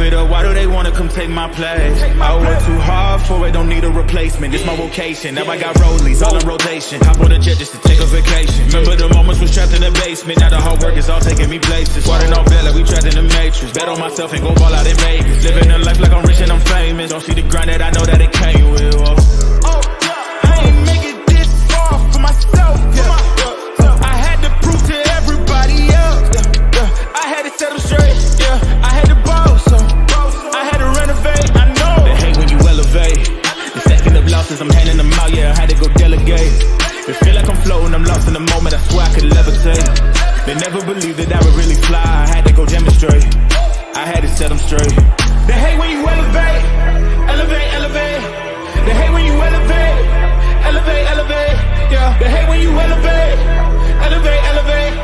it up, why do they wanna come take my place? I work too hard for it, don't need a replacement. This my vocation, now I got rollies all in rotation. Hop on a jet just to take a vacation. Remember the moments was trapped in the basement, now the hard work is all taking me places. Water no bed like we trapped in the matrix. Bet on myself and go ball out in Vegas. Living a life like I'm rich and I'm famous. Don't see the grind that I know that it came with. I ain't make it this far for myself. I had to prove to everybody else. I had to set them straight. I had to boss. I had to renovate. I know they hate when you elevate. The second of losses, I'm handing them out. Yeah, I had to go delegate. It feel like I'm floating, I'm lost in the moment. I swear I could levitate. They never believed that I would really fly. I had to go demonstrate. I had to set them straight. They hate when you elevate, elevate, elevate. They hate when you elevate, elevate, elevate. Yeah, they hate when you elevate, elevate, elevate.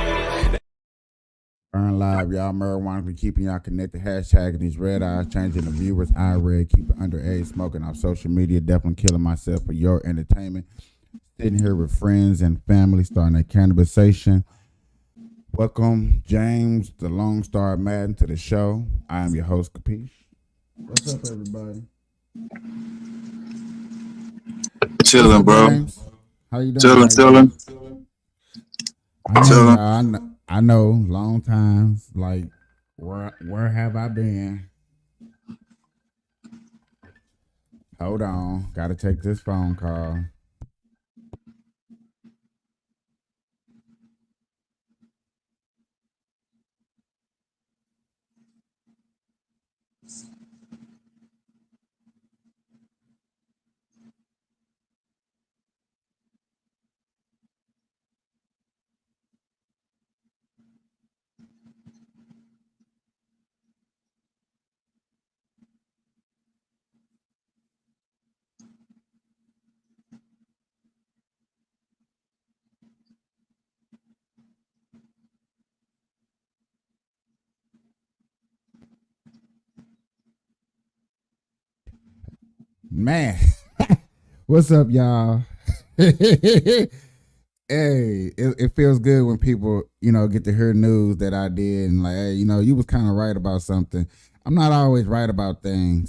Burn Live, y'all. Marijuana be keeping y'all connected. Hashtagging these red eyes, changing the viewers. I read, keep it underage, smoking off social media. Definitely killing myself for your entertainment. Sitting here with friends and family, starting a cannabisation. Welcome, James, the Lone Star Madden, to the show. I am your host, Capiche. What's up, everybody? Chilling, bro. James? How you doing? Chilling. I know, long times. Like, where have I been? Hold on, gotta take this phone call. Man, what's up, y'all? Hey, it feels good when people, get to hear news that I did and like, hey, you was kind of right about something. I'm not always right about things.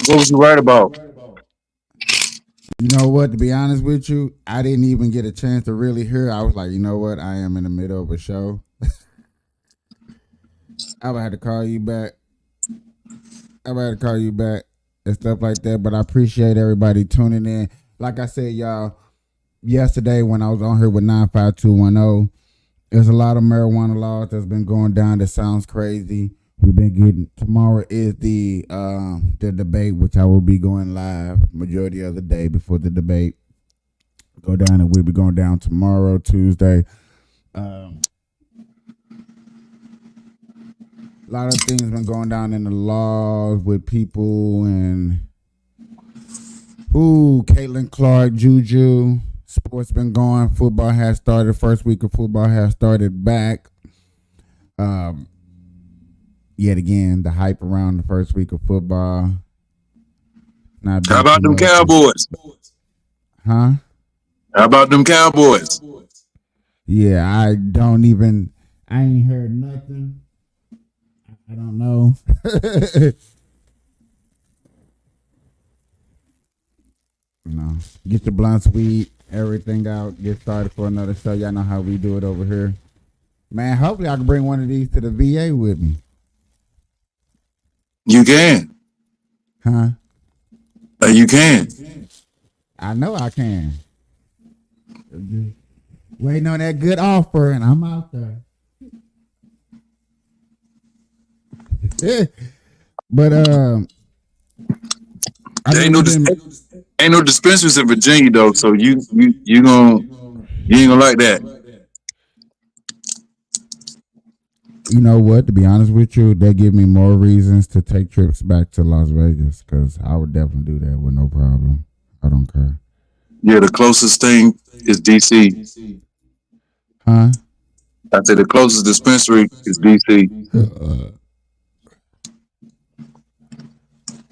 What was you right about? You know what? To be honest with you, I didn't even get a chance to really hear. I was like, you know what? I am in the middle of a show. I would have to call you back. And stuff like that. But I appreciate everybody tuning in. Like I said, y'all, yesterday when I was on here with 95210, there's a lot of marijuana laws that's been going down that sounds crazy. We've been getting, tomorrow is the debate, which I will be going live majority of the day before the debate go down, and we'll be going down tomorrow, Tuesday. A lot of things been going down in the laws with people and Caitlin Clark, Juju. Sports been going. Football has started. First week of football has started back. Yet again, the hype around the first week of football. How about them Cowboys? Huh? How about them Cowboys? Yeah, I ain't heard nothing. I don't know. Get your blunts, weed, everything out. Get started for another show. Y'all know how we do it over here. Man, hopefully I can bring one of these to the VA with me. You can. Huh? You can. I know I can. Waiting on that good offer, and I'm out there. But ain't no dispensaries in Virginia though, so you ain't gonna like that. You know what? To be honest with you, they give me more reasons to take trips back to Las Vegas, because I would definitely do that with no problem. I don't care. Yeah, the closest thing is DC. Huh? I said the closest dispensary is DC.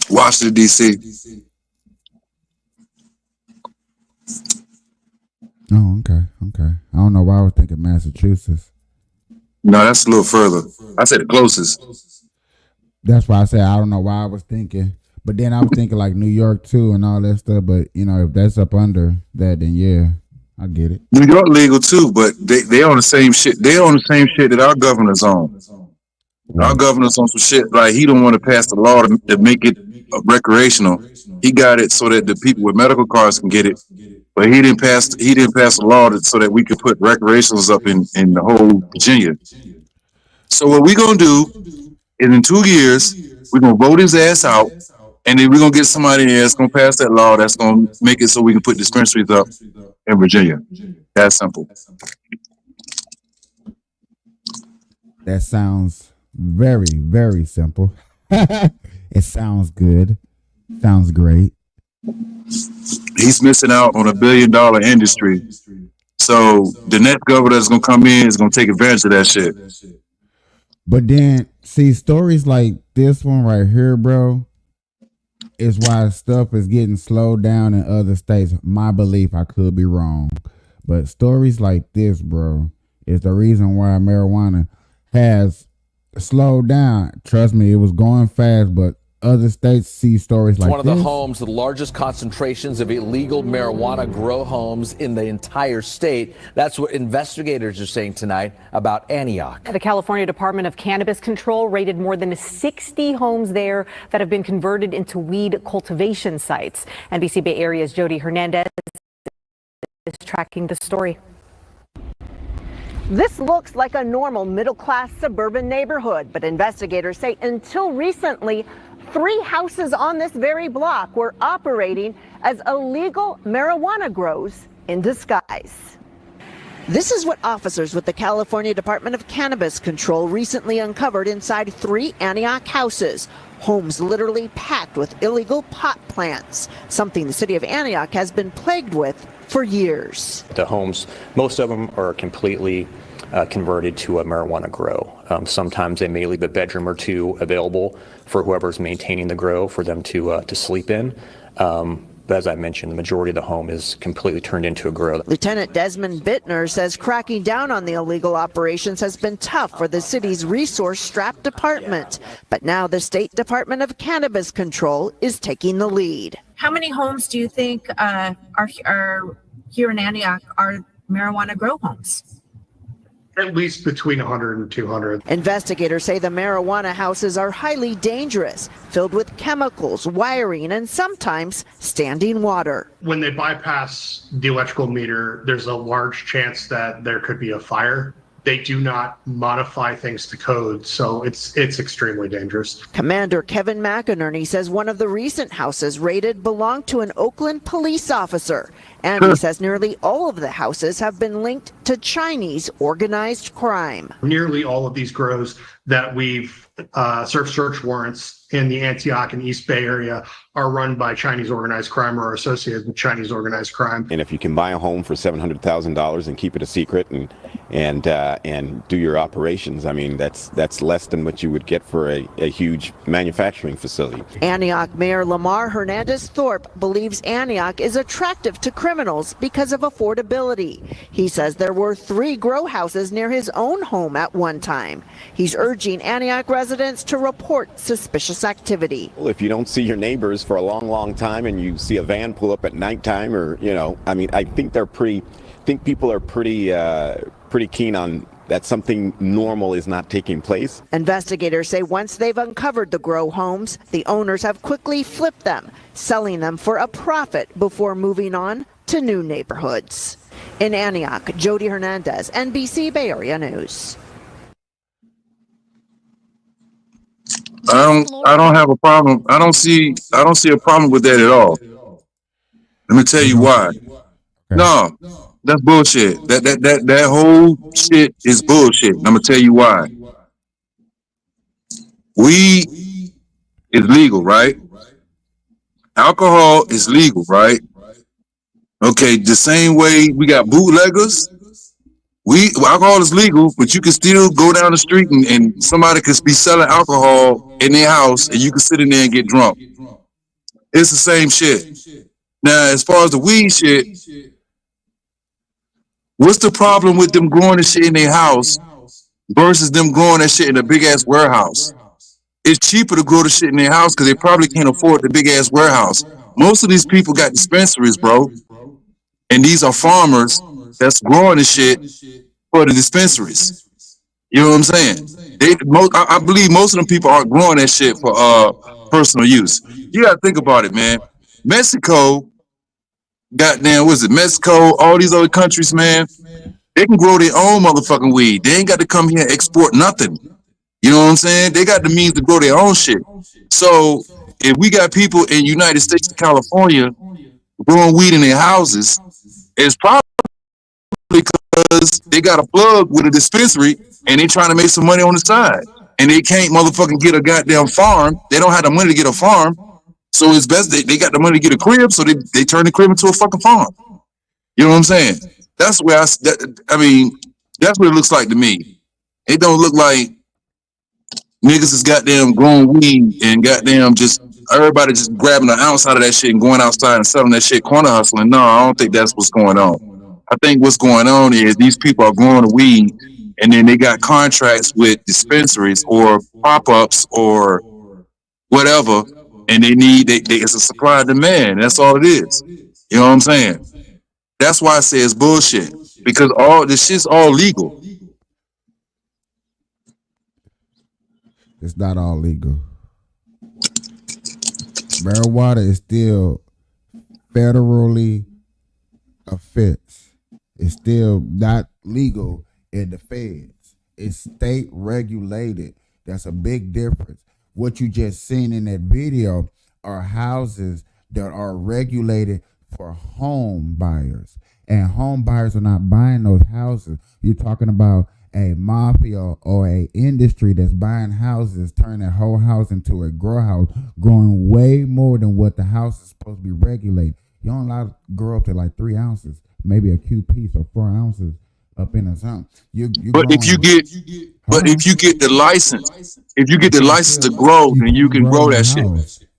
Washington, D.C. Oh, okay. I don't know why I was thinking Massachusetts. No, that's a little further. I said the closest. That's why I said I don't know why I was thinking, but then I was thinking like New York too and all that stuff. But if that's up under that, then yeah, I get it. New York legal too, but they on the same shit. They on the same shit that our governor's on. Our Right. governor's on some shit like he don't want to pass the law to make it recreational. He got it so that the people with medical cards can get it, but he didn't pass a law so that we could put recreationals up in the whole Virginia. So what we gonna do is in 2 years we're gonna vote his ass out, and then we're gonna get somebody that's gonna pass that law that's gonna make it so we can put dispensaries up in Virginia. That's simple. That sounds very, very simple. It sounds good. Sounds great. He's missing out on $1 billion industry. So the next governor that's gonna come in is gonna take advantage of that shit. But then see stories like this one right here, bro, is why stuff is getting slowed down in other states. My belief, I could be wrong. But stories like this, bro, is the reason why marijuana has slowed down. Trust me, it was going fast, but other states see stories like One of this. the homes, the largest concentrations of illegal marijuana grow homes in the entire state. That's what investigators are saying tonight about Antioch. The California Department of Cannabis Control raided more than 60 homes there that have been converted into weed cultivation sites. NBC Bay Area's Jody Hernandez is tracking the story. This looks like a normal middle-class suburban neighborhood, but investigators say until recently, 3 houses on this very block were operating as illegal marijuana grows in disguise. This is what officers with the California Department of Cannabis Control recently uncovered inside 3 Antioch houses. Homes literally packed with illegal pot plants, something the city of Antioch has been plagued with for years. The homes, most of them are completely converted to a marijuana grow. Sometimes they may leave a bedroom or two available for whoever's maintaining the grow for them to sleep in. But as I mentioned, the majority of the home is completely turned into a grow. Lieutenant Desmond Bittner says cracking down on the illegal operations has been tough for the city's resource-strapped department. But now the State Department of Cannabis Control is taking the lead. How many homes do you think are here in Antioch are marijuana grow homes? At least between 100 and 200. Investigators say the marijuana houses are highly dangerous, filled with chemicals, wiring, and sometimes standing water. When they bypass the electrical meter, there's a large chance that there could be a fire. They do not modify things to code, so it's extremely dangerous. Commander Kevin McInerney says one of the recent houses raided belonged to an Oakland police officer. And he says nearly all of the houses have been linked to Chinese organized crime. Nearly all of these grows that we've served search warrants in the Antioch and East Bay area are run by Chinese organized crime or are associated with Chinese organized crime. And if you can buy a home for $700,000 and keep it a secret and do your operations, I mean, that's less than what you would get for a huge manufacturing facility. Antioch Mayor Lamar Hernandez Thorpe believes Antioch is attractive to criminals because of affordability. He says there were 3 grow houses near his own home at one time. He's urging Antioch residents to report suspicious activity. Well, if you don't see your neighbors for a long, long time and you see a van pull up at nighttime or, I mean, I think people are pretty keen on that something normal is not taking place. Investigators say once they've uncovered the grow homes, the owners have quickly flipped them, selling them for a profit before moving on to new neighborhoods. In Antioch, Jody Hernandez, NBC Bay Area News. I don't have a problem. I don't see a problem with that at all. Let me tell you why. No, that's bullshit. That whole shit is bullshit. I'm gonna tell you why. Weed is legal, right? Alcohol is legal, right? Okay, the same way we got bootleggers. Alcohol is legal, but you can still go down the street and somebody could be selling alcohol in their house and you can sit in there and get drunk. It's the same shit. Now, as far as the weed shit, what's the problem with them growing the shit in their house versus them growing that shit in a big ass warehouse? it's cheaper to grow the shit in their house because they probably can't afford the big ass warehouse. Most of these people got dispensaries, bro, and these are farmers that's growing the shit for the dispensaries. You know what I'm saying? I believe most of them people aren't growing that shit for personal use. You gotta think about it, man. Mexico, goddamn, what's it? Mexico, all these other countries, man, they can grow their own motherfucking weed. They ain't got to come here and export nothing. You know what I'm saying? They got the means to grow their own shit. So if we got people in United States and California growing weed in their houses, it's probably because they got a plug with a dispensary and they trying to make some money on the side. And they can't motherfucking get a goddamn farm. They don't have the money to get a farm. So it's best they got the money to get a crib, so they turn the crib into a fucking farm. You know what I'm saying? That's where I mean, that's what it looks like to me. It don't look like niggas is goddamn growing weed and goddamn just everybody just grabbing an ounce out of that shit and going outside and selling that shit, corner hustling. No, I don't think that's what's going on. I think what's going on is these people are growing the weed and then they got contracts with dispensaries or pop-ups or whatever, and it's a supply and demand. That's all it is. You know what I'm saying? That's why I say it's bullshit. Because all this shit's all legal. It's not all legal. Marijuana is still federally offense. It's still not legal in the feds. It's state regulated. That's a big difference. What you just seen in that video are houses that are regulated for home buyers. And home buyers are not buying those houses. You're talking about a mafia or a industry that's buying houses, turning that whole house into a grow house, growing way more than what the house is supposed to be regulated. You don't allow to grow up to like 3 ounces, maybe a cube piece or 4 ounces up in or something. If you get the license, to grow, then you can grow that shit.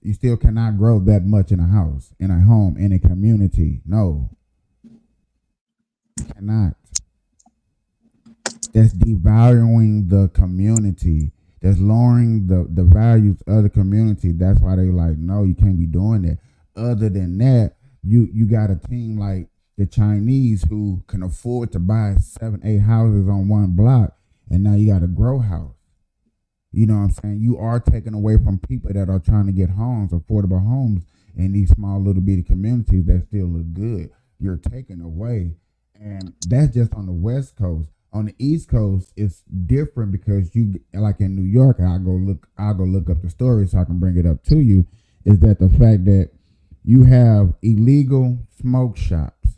You still cannot grow that much in a house, in a home, in a community. No. You cannot. That's devaluing the community. That's lowering the values of the community. That's why they like, no, you can't be doing that. Other than that, you got a team like the Chinese who can afford to buy 7-8 houses on one block, and now you got a grow house. You know what I'm saying? You are taking away from people that are trying to get homes, affordable homes in these small little bitty communities that still look good. You're taking away, and that's just on the West Coast. On the East Coast, it's different because you, like in New York, I'll go look up the story so I can bring it up to you, is that the fact that you have illegal smoke shops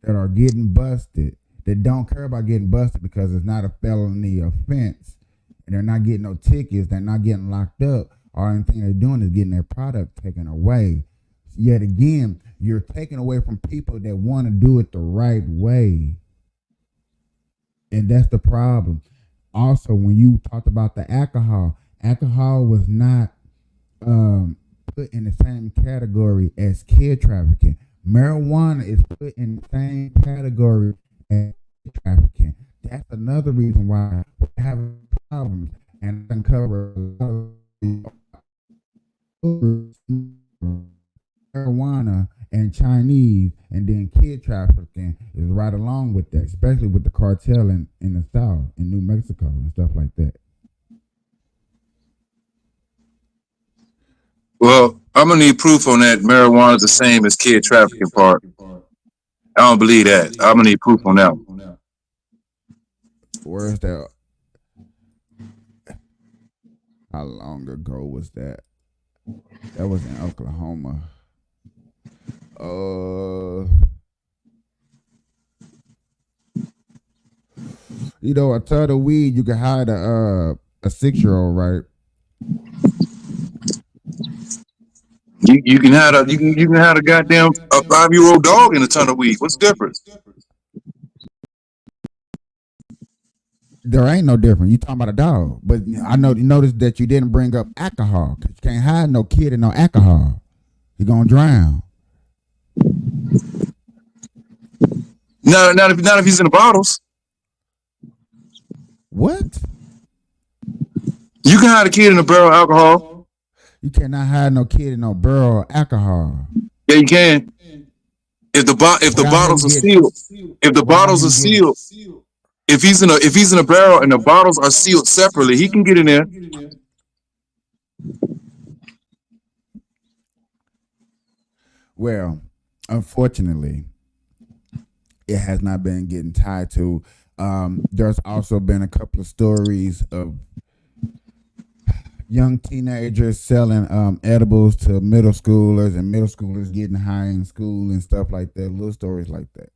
that are getting busted, that don't care about getting busted because it's not a felony offense, and they're not getting no tickets, they're not getting locked up. All anything they're doing is getting their product taken away. Yet again, you're taking away from people that want to do it the right way. And that's the problem. Also, when you talked about the alcohol was not put in the same category as kid trafficking. Marijuana is put in the same category as kid trafficking. That's another reason why we're having problems and uncover a lot of marijuana and Chinese, and then kid trafficking is right along with that, especially with the cartel in the South, in New Mexico and stuff like that. Well, I'm gonna need proof on that. Marijuana is the same as kid trafficking part. I don't believe that. I'm gonna need proof on that one. Where's that? How long ago was that? That was in Oklahoma. You know, a ton of weed, you can hide a 6-year-old, right? You can have a goddamn a 5-year-old dog in a ton of weed. What's the difference? There ain't no difference. You talking about a dog, but I know you noticed that you didn't bring up alcohol. 'Cause you can't hide no kid in no alcohol. You're gonna drown. Not if he's in the bottles. What? You can hide a kid in a barrel of alcohol. You cannot hide no kid in no barrel of alcohol. Yeah, you can. If the bottles are sealed, if the bottles are sealed, if he's in a barrel and the bottles are sealed separately, he can get in there. Well, unfortunately, it has not been getting tied to. There's also been a couple of stories of young teenagers selling edibles to middle schoolers and middle schoolers getting high in school and stuff like that. Little stories like that.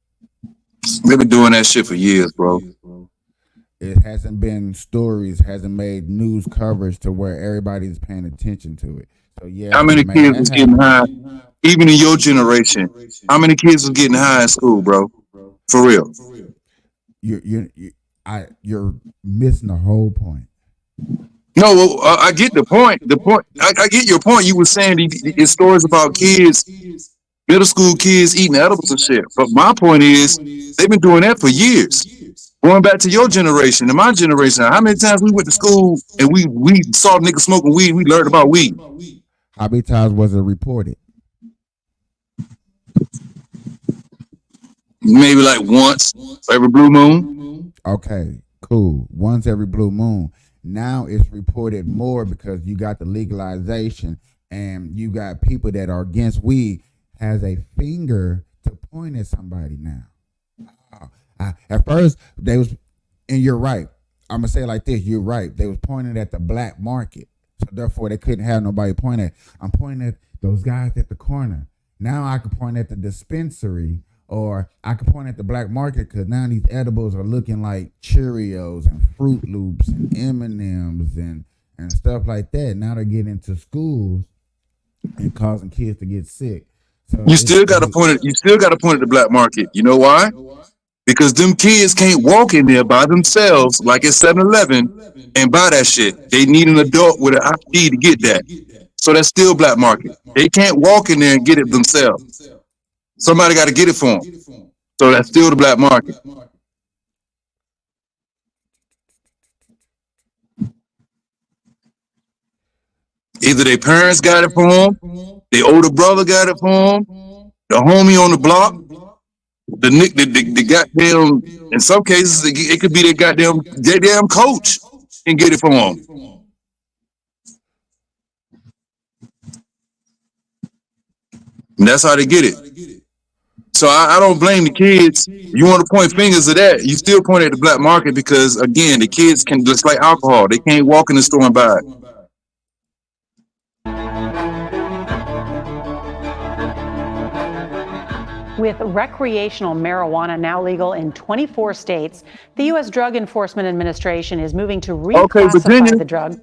They've been doing that shit for years, bro. It hasn't been stories, hasn't made news coverage to where everybody's paying attention to it. So yeah, How many kids was getting high, even in your generation? How many kids was getting high in school, bro? For real. You're missing the whole point. No, well, I get the point. I get your point. You were saying it's stories about kids, middle school kids eating edibles and shit. But my point is, they've been doing that for years. Going back to your generation and my generation, how many times we went to school and we saw niggas smoking weed, we learned about weed. How many times was it reported? Maybe like once every blue moon. Okay, cool. Once every blue moon. Now it's reported more because you got the legalization and you got people that are against weed has a finger to point at somebody now. At first they was, and you're right. I'm gonna say it like this. You're right. They was pointing at the black market, so therefore they couldn't have nobody point at. I'm pointing at those guys at the corner. Now I can point at the dispensary, or I can point at the black market because now these edibles are looking like Cheerios and Fruit Loops and M&Ms and stuff like that. Now they're getting into schools and causing kids to get sick. So You still got to point at the black market. You know why? Because them kids can't walk in there by themselves like at 7-Eleven and buy that shit. They need an adult with an ID to get that. So that's still black market. They can't walk in there and get it themselves. Somebody got to get it for them. So that's still the black market. Either their parents got it for them, their older brother got it for them, the homie on the block, the goddamn, in some cases, it could be their goddamn coach and get it for them. And that's how they get it. So I don't blame the kids. You want to point fingers at that, you still point at the black market because, again, the kids can, just like alcohol, they can't walk in the store and buy it. With recreational marijuana now legal in 24 states, the U.S. Drug Enforcement Administration is moving to reclassify the drug.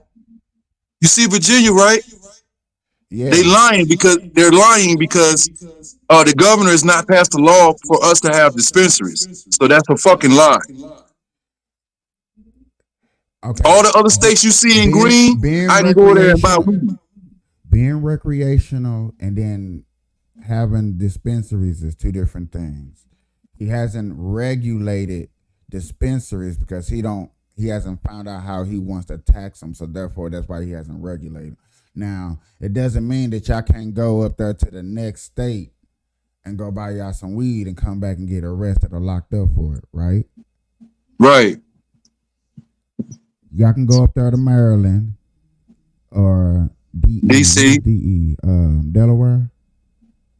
You see Virginia, right? Yeah. They're lying because the governor has not passed a law for us to have dispensaries. So that's a fucking lie. Okay. All the other states you see in green, I can go there and buy weed. Being recreational and then having dispensaries is two different things. He hasn't regulated dispensaries because he hasn't found out how he wants to tax them, so therefore that's why he hasn't regulated. Now, it doesn't mean that y'all can't go up there to the next state and go buy y'all some weed and come back and get arrested or locked up for it, right? Right. Y'all can go up there to Maryland or DC, Delaware.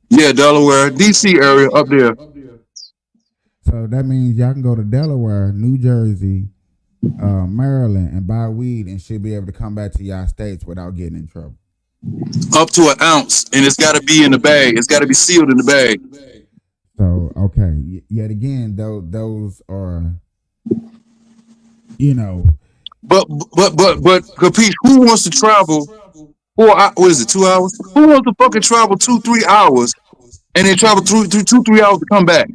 Yeah, Delaware, DC area up there. So that means y'all can go to Delaware, New Jersey, Maryland, and buy weed and should be able to come back to y'all states without getting in trouble. Up to an ounce, and it's got to be in the bag. It's got to be sealed in the bag. So okay, yet again, those are, But Capiche, who wants to travel 4 hours? What is it, 2 hours? Who wants to fucking travel 2-3 hours and then travel through 2-3 hours to come back?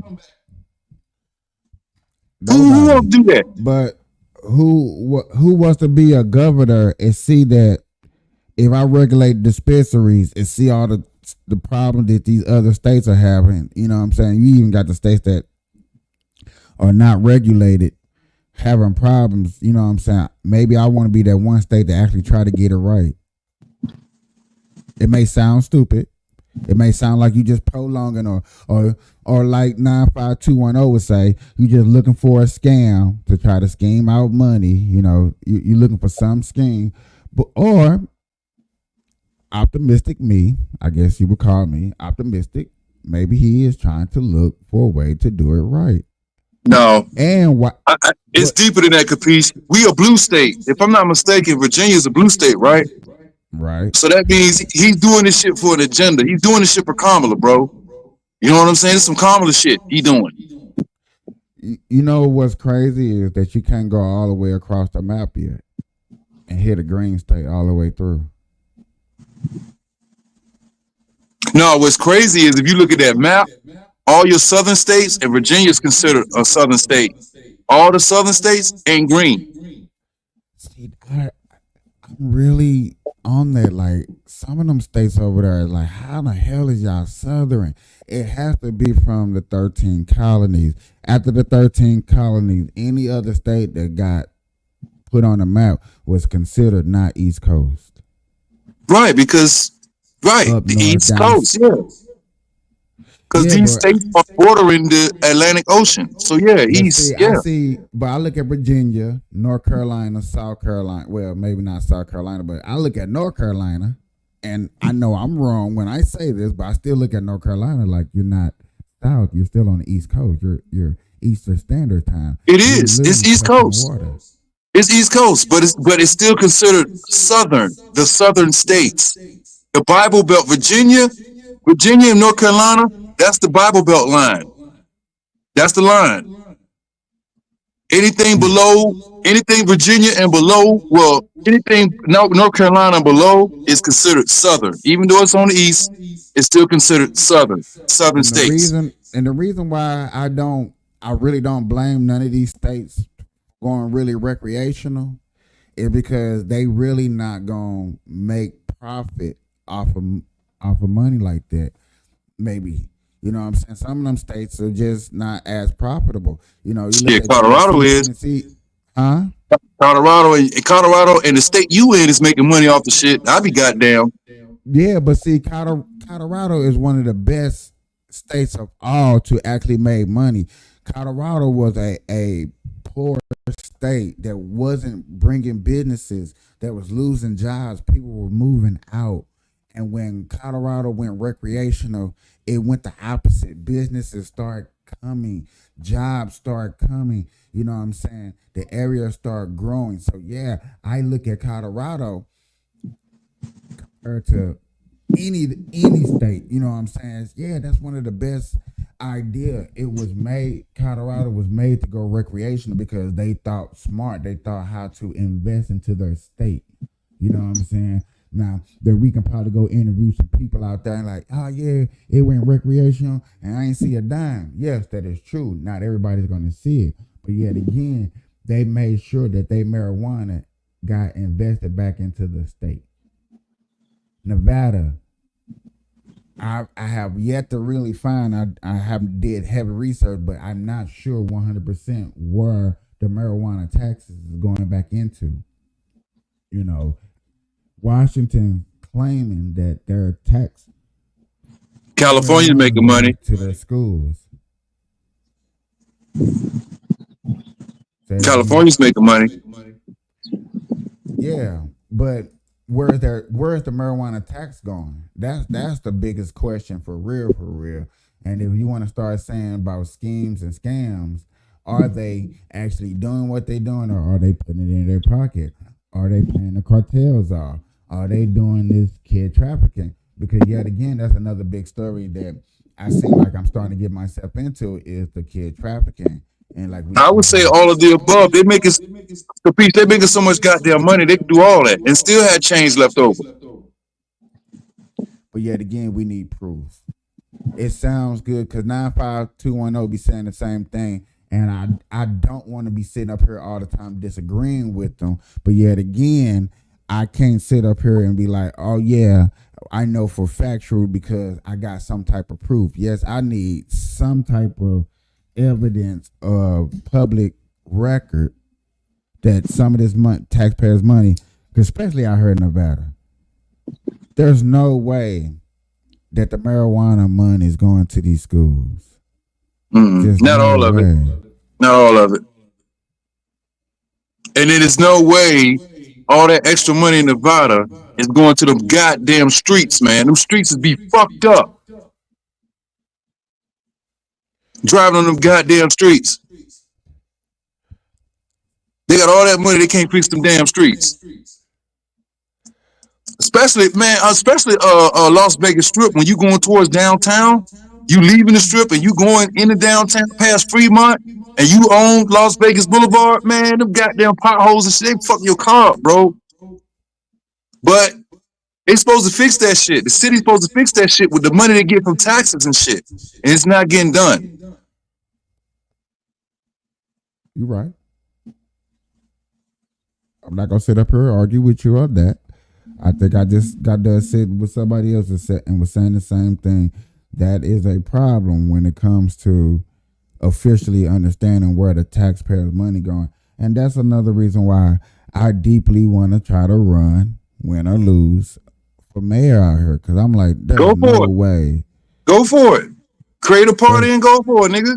Who wants to do that? But who wants to be a governor and see that if I regulate dispensaries and see all the problems that these other states are having? You know what I'm saying? You even got the states that are not regulated having problems, you know what I'm saying? Maybe I want to be that one state that actually try to get it right. It may sound stupid. It may sound like you just prolonging or like 95210 would say, you just looking for a scam to try to scheme out money. You know, you're looking for some scheme. But or optimistic me, I guess you would call me optimistic. Maybe he is trying to look for a way to do it right. No, and it's deeper than that, Capiche. We a blue state. If I'm not mistaken, Virginia is a blue state, right? Right. So that means he's doing this shit for an agenda. He's doing this shit for Kamala, bro. You know what I'm saying? It's some Kamala shit he doing. You know what's crazy is that you can't go all the way across the map yet and hit a green state all the way through. No, what's crazy is if you look at that map, all your southern states, and Virginia is considered a southern state. All the southern states ain't green. See, I'm really on that. Like, some of them states over there, like, how the hell is y'all southern? It has to be from the 13 colonies. After the 13 colonies, any other state that got put on the map was considered not East Coast. Right, because the East Coast, yeah. Because these states are bordering the Atlantic Ocean. So yeah, east, But I look at Virginia, North Carolina, South Carolina. Well, maybe not South Carolina, but I look at North Carolina, and I know I'm wrong when I say this, but I still look at North Carolina like you're not South. You're still on the East Coast. You're Eastern Standard Time. It is. It's East Coast. It's East Coast, but it's still considered Southern. The Southern states, the Bible Belt, Virginia and North Carolina. That's the Bible Belt line. That's the line. Anything below, anything Virginia and below, well, anything North Carolina and below is considered Southern. Even though it's on the east, it's still considered Southern states. The reason why I really don't blame none of these states going really recreational is because they really not gonna make profit off of money like that. Maybe. You know what I'm saying? Some of them states are just not as profitable. You know, Colorado is. Colorado and the state you in is making money off the shit. I be goddamn. Yeah, but see, Colorado is one of the best states of all to actually make money. Colorado was a poor state that wasn't bringing businesses, that was losing jobs. People were moving out. And when Colorado went recreational, it went the opposite. Businesses start coming, jobs start coming. You know what I'm saying? The area start growing. So yeah, I look at Colorado compared to any state. You know what I'm saying? Yeah, that's one of the best idea. Colorado was made to go recreational because they thought smart. They thought how to invest into their state. You know what I'm saying? Now, that we can probably go interview some people out there and like, oh yeah, it went recreational and I ain't see a dime. Yes, that is true. Not everybody's going to see it. But yet again, they made sure that their marijuana got invested back into the state. Nevada, I have yet to really find, I have did heavy research, but I'm not sure 100% where the marijuana taxes is going back into. You know, Washington claiming that their tax California's making money to their schools. California's making money. Yeah, but where's the marijuana tax going? That's the biggest question for real. And if you want to start saying about schemes and scams, are they actually doing what they're doing, or are they putting it in their pocket? Are they paying the cartels off? Are they doing this kid trafficking? Because yet again, that's another big story that I seem like I'm starting to get myself into is the kid trafficking. And like I would say all of the above. They making so much goddamn money they can do all that and still have change left over. But yet again, we need proof. It sounds good because 95210 be saying the same thing. And I don't want to be sitting up here all the time disagreeing with them. But yet again, I can't sit up here and be like, oh yeah, I know for factual because I got some type of proof. Yes, I need some type of evidence of public record that some of this taxpayers' money, especially out here in Nevada, there's no way that the marijuana money is going to these schools. Not all of it. Not all of it. And there is no way all that extra money in Nevada is going to them goddamn streets, man. Them streets is be fucked up. Driving on them goddamn streets. They got all that money, they can't fix them damn streets. Especially Las Vegas Strip, when you going towards downtown, you leaving the Strip and you going into downtown past Fremont and you own Las Vegas Boulevard, man, them goddamn potholes and shit, they fuck your car up, bro. But they supposed to fix that shit. The city's supposed to fix that shit with the money they get from taxes and shit. And it's not getting done. You're right. I'm not gonna sit up here and argue with you on that. I think I just got done sitting with somebody else and was saying the same thing. That is a problem when it comes to officially understanding where the taxpayers' money going. And that's another reason why I deeply want to try to run, win or lose, for mayor out here. Because I'm like, there's no way. Go for it. Create a party and go for it, nigga.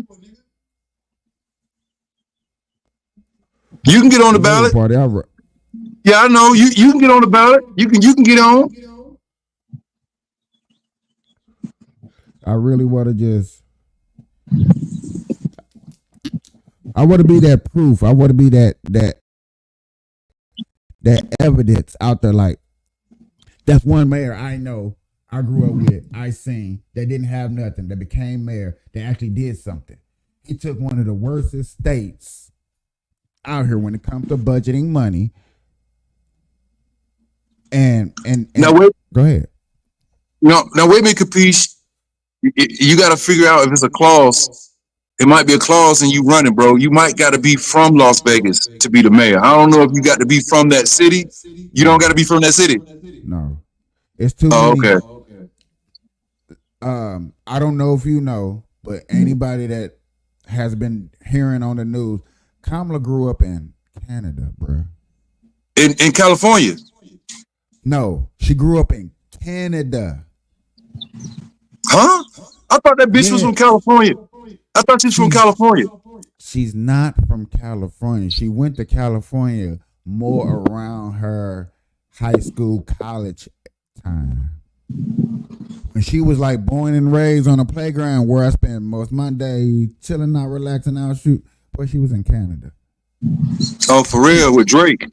You can get on the ballot. Party, yeah, I know. You can get on the ballot. You can get on. I really want to I want to be that proof. I want to be that evidence out there. Like, that's one mayor I know, I grew up with, I seen, that didn't have nothing, that became mayor, that actually did something. He took one of the worstest states out here when it comes to budgeting money. And now wait. Go ahead. Now wait a minute, Capiche. You got to figure out if it's a clause. It might be a clause and you running, bro. You might got to be from Las Vegas to be the mayor. I don't know if you got to be from that city. You don't got to be from that city. No, it's too many. Okay. I don't know if you know, but anybody that has been hearing on the news, Kamala grew up in Canada, bro. In California. No, she grew up in Canada. Huh? I thought that bitch was from California. I thought she's from California. She's not from California. She went to California more around her high school, college time. When she was like born and raised on a playground where I spent most of my day chilling out, relaxing out, shoot. But she was in Canada. Oh, for real? With Drake?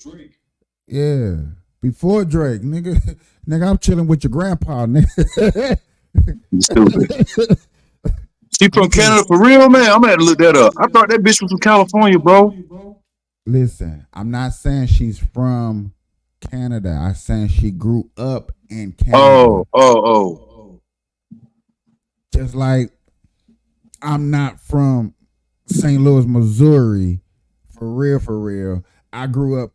Yeah. Before Drake, nigga. Nigga, I'm chilling with your grandpa, nigga. You stupid. She from Canada for real, man? I'm gonna have to look that up. I thought that bitch was from California, bro. Listen, I'm not saying she's from Canada. I'm saying she grew up in Canada. Oh. Just like I'm not from St. Louis, Missouri. For real. I grew up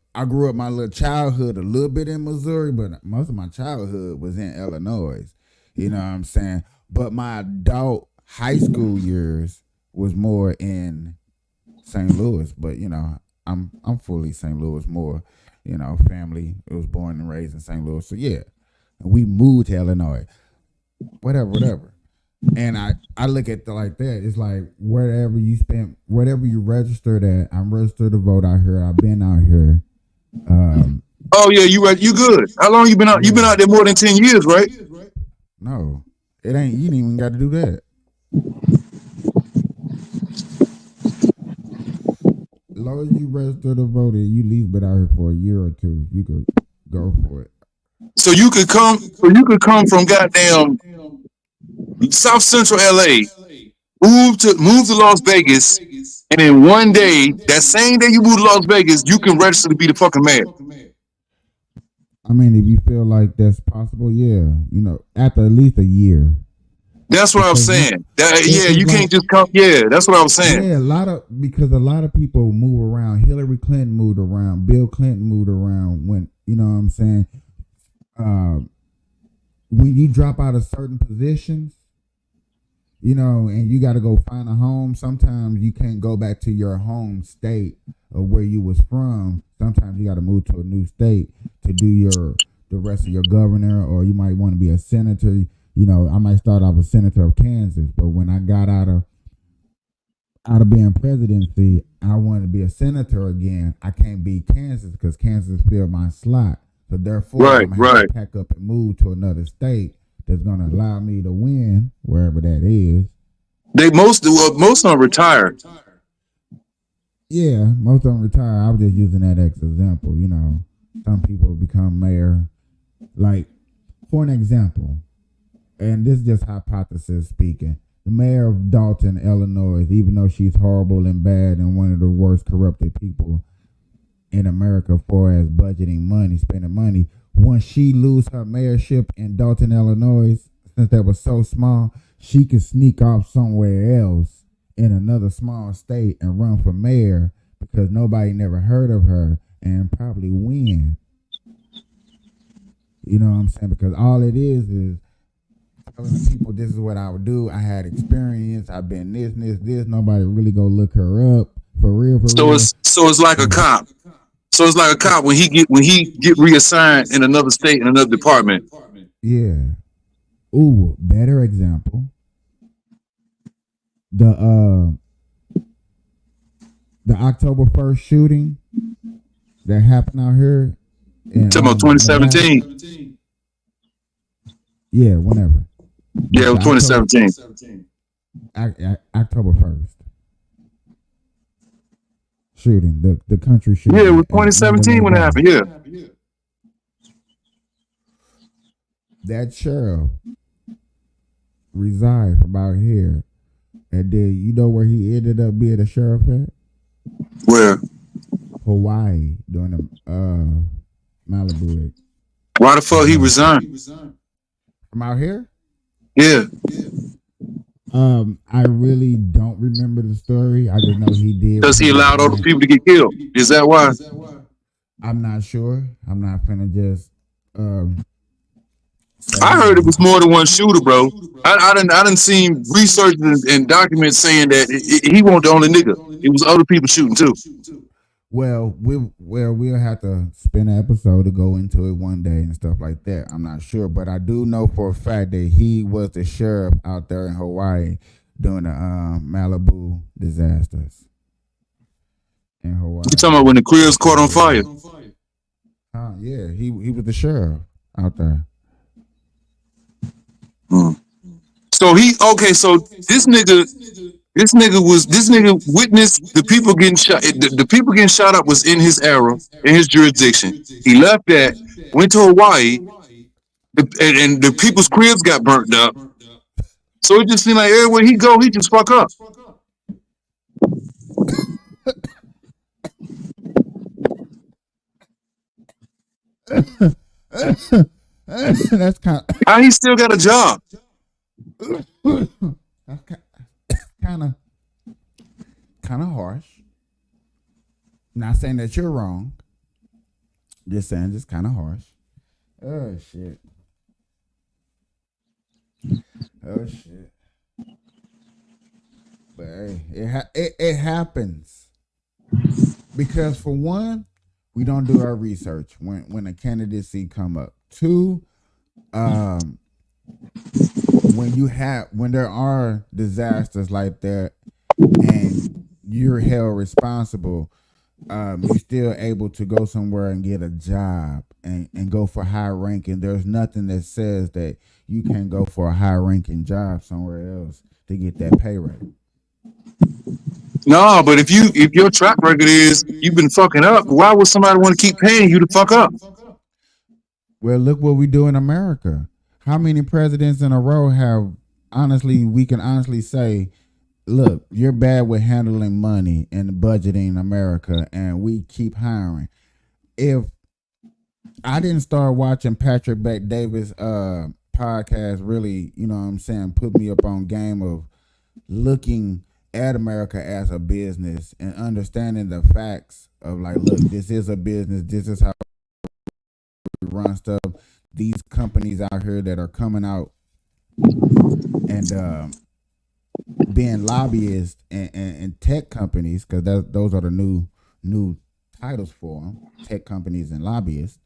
my little childhood a little bit in Missouri, but most of my childhood was in Illinois. You know what I'm saying? But my adult high school years was more in St. Louis. But you know, I'm fully St. Louis more. You know, family. It was born and raised in St. Louis. So yeah, we moved to Illinois. Whatever. And I look at it like that. It's like wherever you spent, whatever you registered at. I'm registered to vote out here. I've been out here. Oh yeah, you good. How long you been out? You been out there more than 10 years, right? No, it ain't. You didn't even got to do that. As long as you register to vote and you leave it out here for a year or two, you could go for it. So you could come from goddamn South Central LA, move to Las Vegas, and then one day, that same day you move to Las Vegas, you can register to be the fucking mayor. I mean, if you feel like that's possible, yeah. You know, after at least a year. That's what I'm saying. You can't just come. Yeah, that's what I was saying. Yeah, because a lot of people move around. Hillary Clinton moved around. Bill Clinton moved around. When you know what I'm saying. When you drop out of certain positions, you know, and you got to go find a home. Sometimes you can't go back to your home state of where you was from. Sometimes you got to move to a new state to do the rest of your governor, or you might want to be a senator. You know, I might start off a senator of Kansas, but when I got out of being presidency, I wanted to be a senator again. I can't be Kansas because Kansas filled my slot. So therefore, I'm gonna have to pack up and move to another state that's gonna allow me to win wherever that is. Most of them retired. Yeah, most of them retire. I was just using that as an example. You know, some people become mayor. Like, for an example, and this is just hypothesis speaking, the mayor of Dalton, Illinois, even though she's horrible and bad and one of the worst corrupted people in America for as budgeting money, spending money, once she lose her mayorship in Dalton, Illinois, since that was so small, she could sneak off somewhere else in another small state and run for mayor because nobody never heard of her and probably win. You know what I'm saying? Because all it is telling people this is what I would do. I had experience. I've been this. Nobody really go look her up for real. So it's like a cop. So it's like a cop when he get reassigned in another state in another department. Yeah. Ooh, better example. The October 1st shooting that happened out here. Talking about 2017. Yeah, whenever. Yeah, it was 2017. October 1st. Shooting, the country shooting. Yeah, it was 2017 when it happened, yeah. That sheriff resigned from out here. And then you know where he ended up being a sheriff at? Where? Hawaii, during the Malibu. Why the fuck he resigned? From out here? Yeah. I really don't remember the story. I just know he did. Because he allowed other people to get killed. Is that why? I'm not sure. I'm not finna just. I heard it was more than one shooter, bro. I didn't see research and documents saying that he wasn't the only nigga. It was other people shooting too. Well, we'll have to spend an episode to go into it one day and stuff like that. I'm not sure, but I do know for a fact that he was the sheriff out there in Hawaii during the Malibu disasters in Hawaii. You talking about when the cribs caught on fire? Yeah, he was the sheriff out there. So so this nigga witnessed the people getting shot. The people getting shot up was in his area, in his jurisdiction. He left that, went to Hawaii, and the people's cribs got burnt up. So it just seemed like everywhere he go, he just fuck up. That's kind of how he still got a job. kind of harsh. Not saying that you're wrong. Just saying, just kind of harsh. Oh shit. Oh shit. But hey, it happens because for one, we don't do our research when a candidacy come up. Two, when there are disasters like that and you're held responsible, you're still able to go somewhere and get a job and go for high ranking. There's nothing that says that you can't go for a high ranking job somewhere else to get that pay rate. No, but if your track record is you've been fucking up, why would somebody want to keep paying you to fuck up? Well, look what we do in America. How many presidents in a row we can honestly say, look, you're bad with handling money and budgeting in America, and we keep hiring. If I didn't start watching Patrick Bet-Davis podcast, really, you know what I'm saying, put me up on game of looking at America as a business and understanding the facts of like, look, this is a business. This is how we run stuff. These companies out here that are coming out and being lobbyists and tech companies, because those are the new titles for them, tech companies and lobbyists,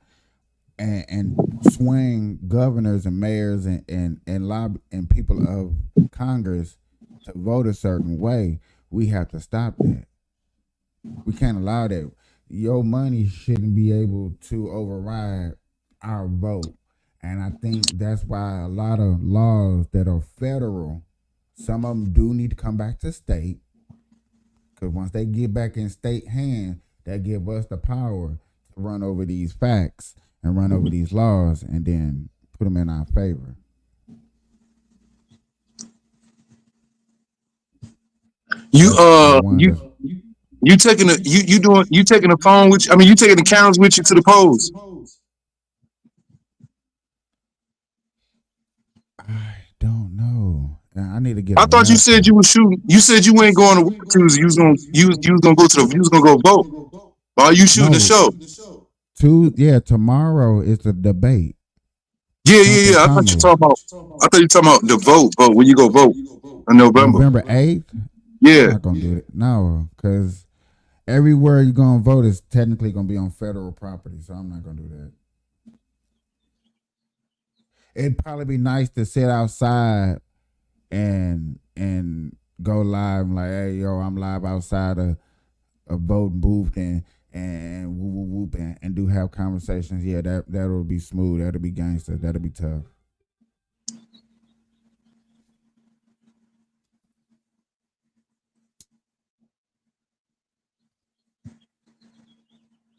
and swing governors and mayors and people of Congress to vote a certain way. We have to stop that. We can't allow that. Your money shouldn't be able to override our vote. And I think that's why a lot of laws that are federal, some of them do need to come back to state. Because once they get back in state hands, that give us the power to run over these facts and run over these laws and then put them in our favor. You taking the phone with you? I mean, you taking the cameras with you to the polls? I don't know. I need to get. I thought you said you were shooting. You said you ain't going to work Tuesday. You was gonna go vote. Why are you shooting the show? Tomorrow is the debate. Yeah. I thought you talking about the vote. Vote when you go vote in November. November 8th. Yeah. I'm not gonna do it. No, because everywhere you're gonna vote is technically gonna be on federal property, so I'm not gonna do that. It'd probably be nice to sit outside and go live, like, hey, yo, I'm live outside a voting booth and whoop and do have conversations. Yeah, that'll be smooth. That'll be gangster. That'll be tough.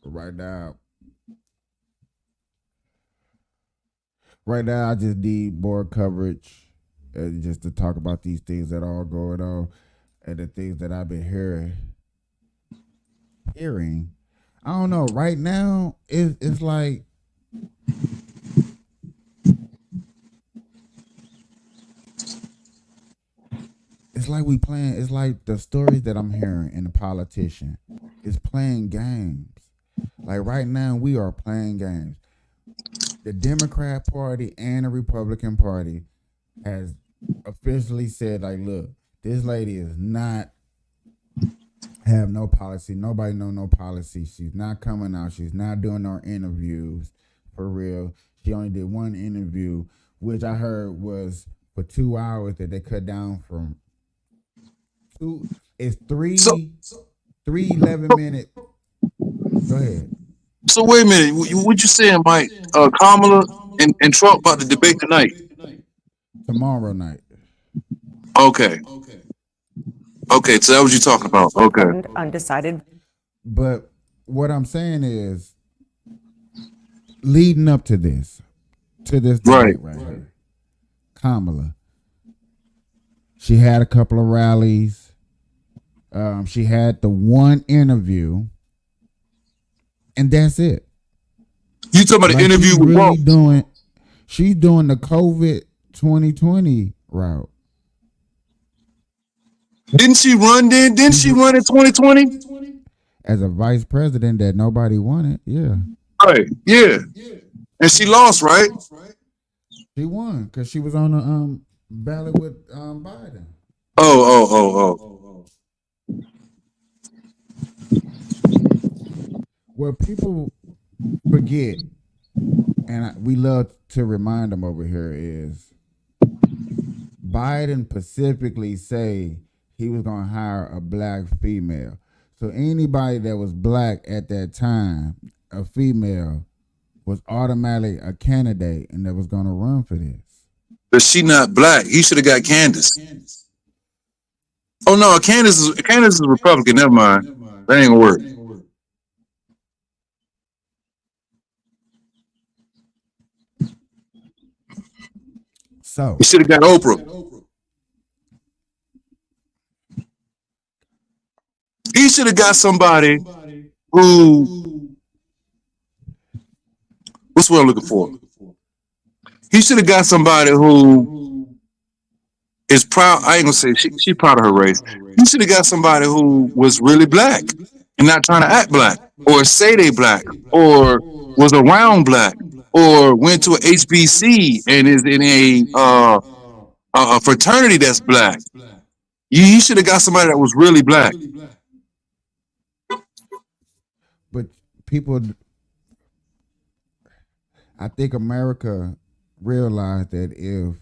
But right now, I just need more coverage, just to talk about these things that are all going on and the things that I've been hearing. I don't know. Right now, it's like we playing. It's like the stories that I'm hearing in the politician is playing games. Like right now, we are playing games. The Democrat Party and the Republican Party has officially said, like, look, this lady is not have no policy. Nobody know no policy. She's not coming out. She's not doing no interviews for real. She only did one interview, which I heard was for 2 hours that they cut down from two. It's three 11-minute. Go ahead. So wait a minute. What you saying, Mike? Kamala and Trump about to debate tonight? Tomorrow night. Okay, so that was you talking about. Okay. Undecided. But what I'm saying is, leading up to this debate right here, Kamala, she had a couple of rallies. She had the one interview, and that's it. You talking about the interview with Trump? She's doing the COVID 2020 route. Didn't she run then? Didn't she run in 2020? As a vice president that nobody wanted, yeah. Right, yeah. And she lost, right? She won because she was on the ballot with Biden. Oh. What people forget, and we love to remind them over here, is Biden specifically say he was going to hire a black female. So anybody that was black at that time, a female, was automatically a candidate and that was going to run for this. But she not black. He should have got Candace. Oh no, Candace is Republican. Never mind. That ain't gonna work. So he should have got Oprah. He should have got somebody who. What's what I'm looking for? He should have got somebody who is proud. I ain't gonna say she proud of her race. He should have got somebody who was really black and not trying to act black or say they black or was around black or went to a HBC and is in a fraternity that's black. You should have got somebody that was really black. people, I think America realized that if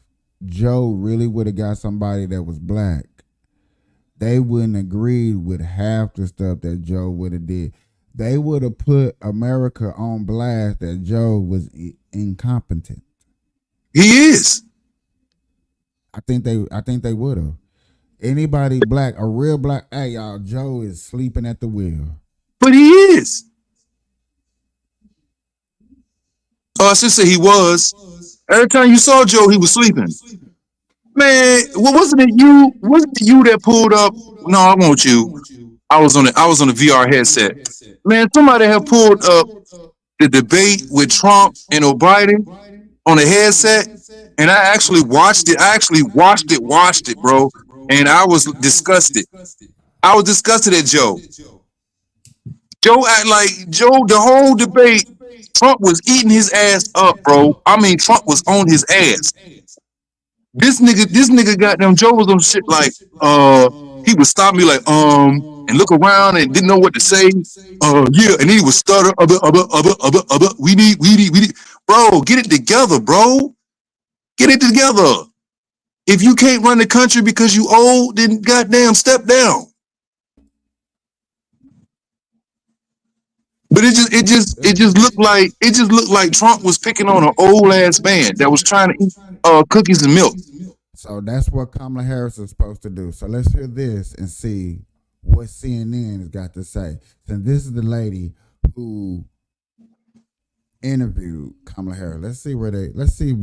Joe really would have got somebody that was black, they wouldn't agree with half the stuff that Joe would have did. They would have put America on blast that Joe was incompetent. He is. I think they would have. Anybody black, a real black, hey y'all, Joe is sleeping at the wheel. But he is. Oh, I should say he was. Every time you saw Joe, he was sleeping. Man, wasn't it you? Wasn't it you that pulled up? No, I want you. I was on the VR headset. Man, somebody had pulled up the debate with Trump and Biden on the headset, and I actually watched it. Watched it, bro. And I was disgusted. I was disgusted at Joe. Joe act like the whole debate, Trump was eating his ass up, bro. I mean, Trump was on his ass. This nigga got them. Joe was on shit like, he would stop me like, and look around and didn't know what to say. Yeah, and he would stutter, we need, bro, get it together, bro. Get it together. If you can't run the country because you old, then goddamn step down. But it just looked like Trump was picking on an old ass man that was trying to eat cookies and milk. So that's what Kamala Harris is supposed to do. So let's hear this and see what CNN has got to say. And this is the lady who interviewed Kamala Harris. Let's see what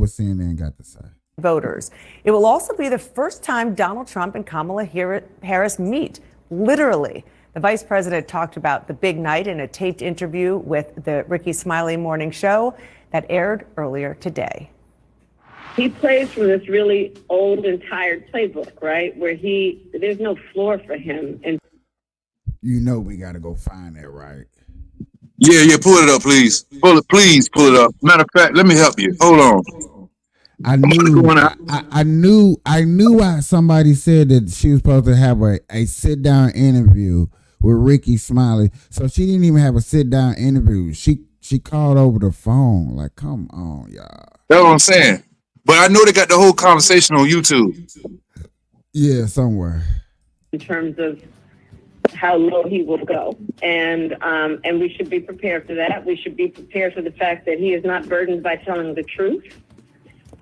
CNN got to say. Voters. It will also be the first time Donald Trump and Kamala Harris meet, literally. The vice president talked about the big night in a taped interview with the Ricky Smiley Morning Show that aired earlier today. He plays from this really old and tired playbook, right? Where there's no floor for him. And you know we got to go find that, right? Yeah, pull it up, please. Please pull it up. Matter of fact, let me help you. Hold on. I knew why somebody said that she was supposed to have a sit down interview with Ricky Smiley. So she didn't even have a sit down interview. She called over the phone. Like, come on, y'all. That's what I'm saying. But I know they got the whole conversation on YouTube. Yeah, somewhere. In terms of how low he will go, and we should be prepared for that. We should be prepared for the fact that he is not burdened by telling the truth.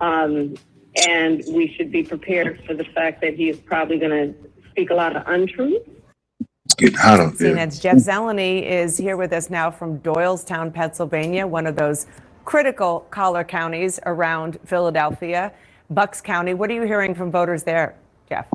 And we should be prepared for the fact that he is probably going to speak a lot of untruth. It's getting hot up there. CNN's Jeff Zeleny is here with us now from Doylestown, Pennsylvania, one of those critical collar counties around Philadelphia. Bucks County. What are you hearing from voters there, Jeff?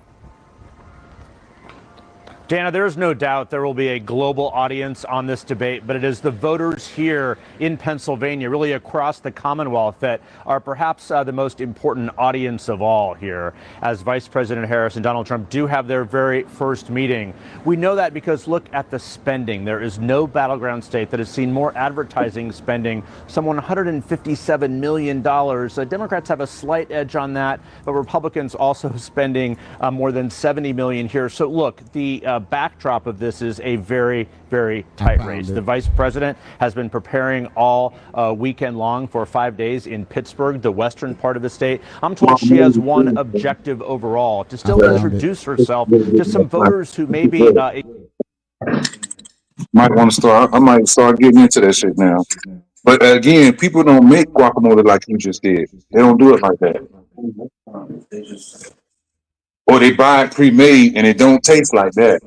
Dana, there is no doubt there will be a global audience on this debate, but it is the voters here in Pennsylvania, really across the Commonwealth, that are perhaps the most important audience of all here, as Vice President Harris and Donald Trump do have their very first meeting. We know that because look at the spending. There is no battleground state that has seen more advertising spending, some $157 million. Democrats have a slight edge on that, but Republicans also spending more than $70 million here. So look, the backdrop of this is a very, very tight race. The vice president has been preparing all weekend long for 5 days in Pittsburgh, the western part of the state. I'm told she has one objective overall, to still introduce herself to some voters who may be might want to start. I might start getting into that shit now. But again, people don't make guacamole like you just did. They don't do it like that. Or they buy it pre-made and it don't taste like that.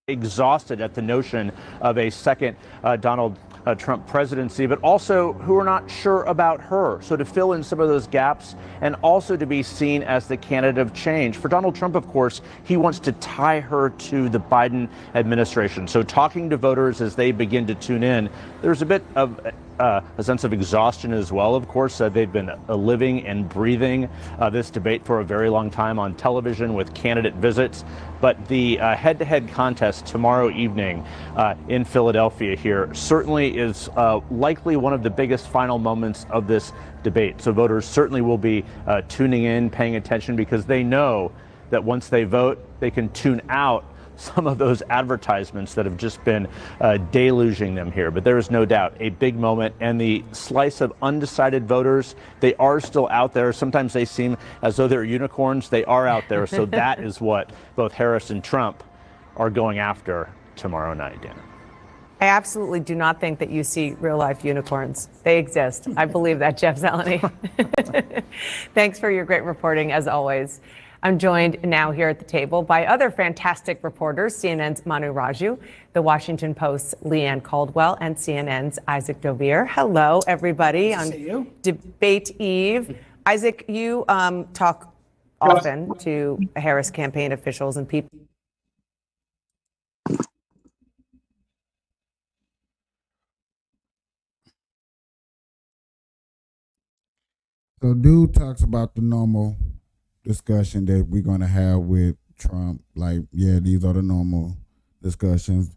exhausted at the notion of a second Donald Trump presidency, but also who are not sure about her. So to fill in some of those gaps and also to be seen as the candidate of change. For Donald Trump, of course, he wants to tie her to the Biden administration. So talking to voters as they begin to tune in, there's a bit of a sense of exhaustion as well. Of course, they've been living and breathing this debate for a very long time on television with candidate visits. But the head-to-head contest tomorrow evening in Philadelphia here certainly is likely one of the biggest final moments of this debate. So voters certainly will be tuning in, paying attention, because they know that once they vote, they can tune out some of those advertisements that have just been deluging them here. But there is no doubt a big moment, and the slice of undecided voters, they are still out there. Sometimes they seem as though they're unicorns. They are out there. So that is what both Harris and Trump are going after tomorrow night, Dana. I absolutely do not think that you see real-life unicorns. They exist. I believe that, Jeff Zeleny. Thanks for your great reporting, as always. I'm joined now here at the table by other fantastic reporters, CNN's Manu Raju, The Washington Post's Leanne Caldwell, and CNN's Isaac Dovere. Hello, everybody. Nice to see you. Debate Eve. Isaac, you talk often to Harris campaign officials and people. So dude talks about the normal discussion that we're going to have with Trump. Like, yeah, these are the normal discussions.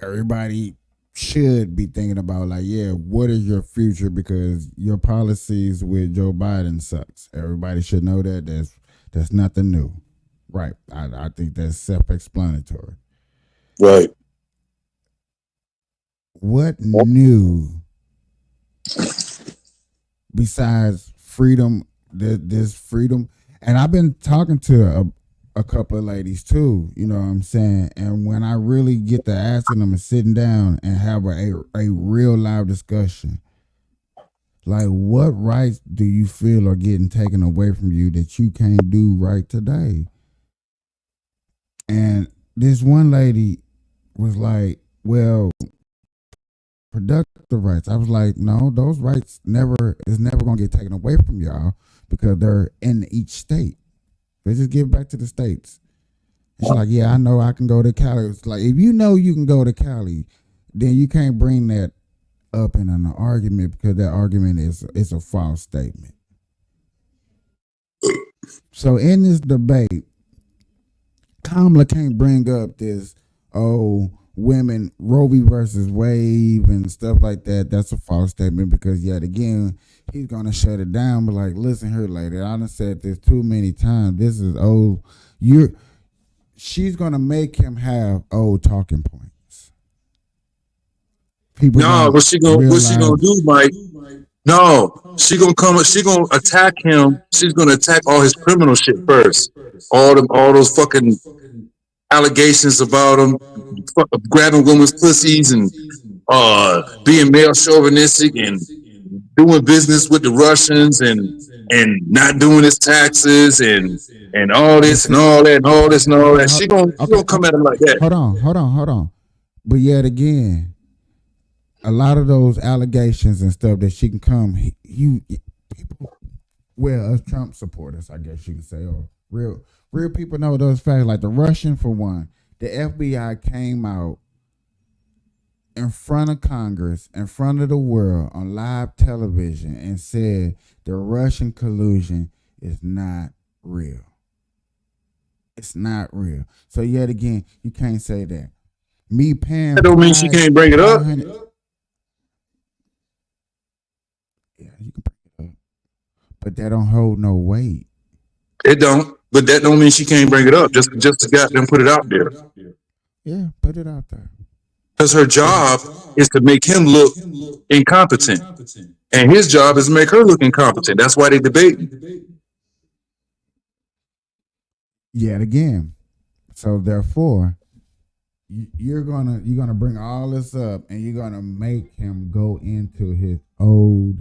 Everybody should be thinking about, like, yeah, what is your future? Because your policies with Joe Biden sucks. Everybody should know that. That's nothing new. Right. I think that's self-explanatory. Right. What new besides freedom, this freedom? And I've been talking to a couple of ladies too, you know what I'm saying? And when I really get to asking them and sitting down and have a real live discussion, like, what rights do you feel are getting taken away from you that you can't do right today? And this one lady was like, well, productive rights. I was like, no, those rights is never gonna get taken away from y'all because they're in each state. They just give it back to the states. And she's like, yeah, I know I can go to Cali. It's like, if you know you can go to Cali, then you can't bring that up in an argument because that argument is a false statement. So in this debate, Kamala can't bring up this, women, Roe v. versus Wade and stuff like that. That's a false statement because yet again, he's going to shut it down. But like, listen here, lady, I done said this too many times. This is old. She's going to make him have old talking points. People what she gonna do, Mike? No, she gonna attack him. She's gonna attack all his criminal shit first. All those fucking allegations about him grabbing women's pussies and being male chauvinistic and doing business with the Russians and not doing his taxes and all this and all that and all this and all that. She gonna come at him like that. Hold on. But yet again, a lot of those allegations and stuff that she can come, people, well, us Trump supporters, I guess you can say, or real people know those facts. Like the Russian, for one, the FBI came out in front of Congress, in front of the world, on live television, and said the Russian collusion is not real. It's not real. So yet again, you can't say that. Me paying. That don't mean she can't bring it up. Yeah, you can bring it up, but that don't hold no weight. It don't, but that don't mean she can't bring it up. Just to get them put it out there. Yeah, put it out there. Because her job is to make him look incompetent, and his job is to make her look incompetent. That's why they debate. Yet again, so therefore, you're gonna bring all this up, and you're gonna make him go into his old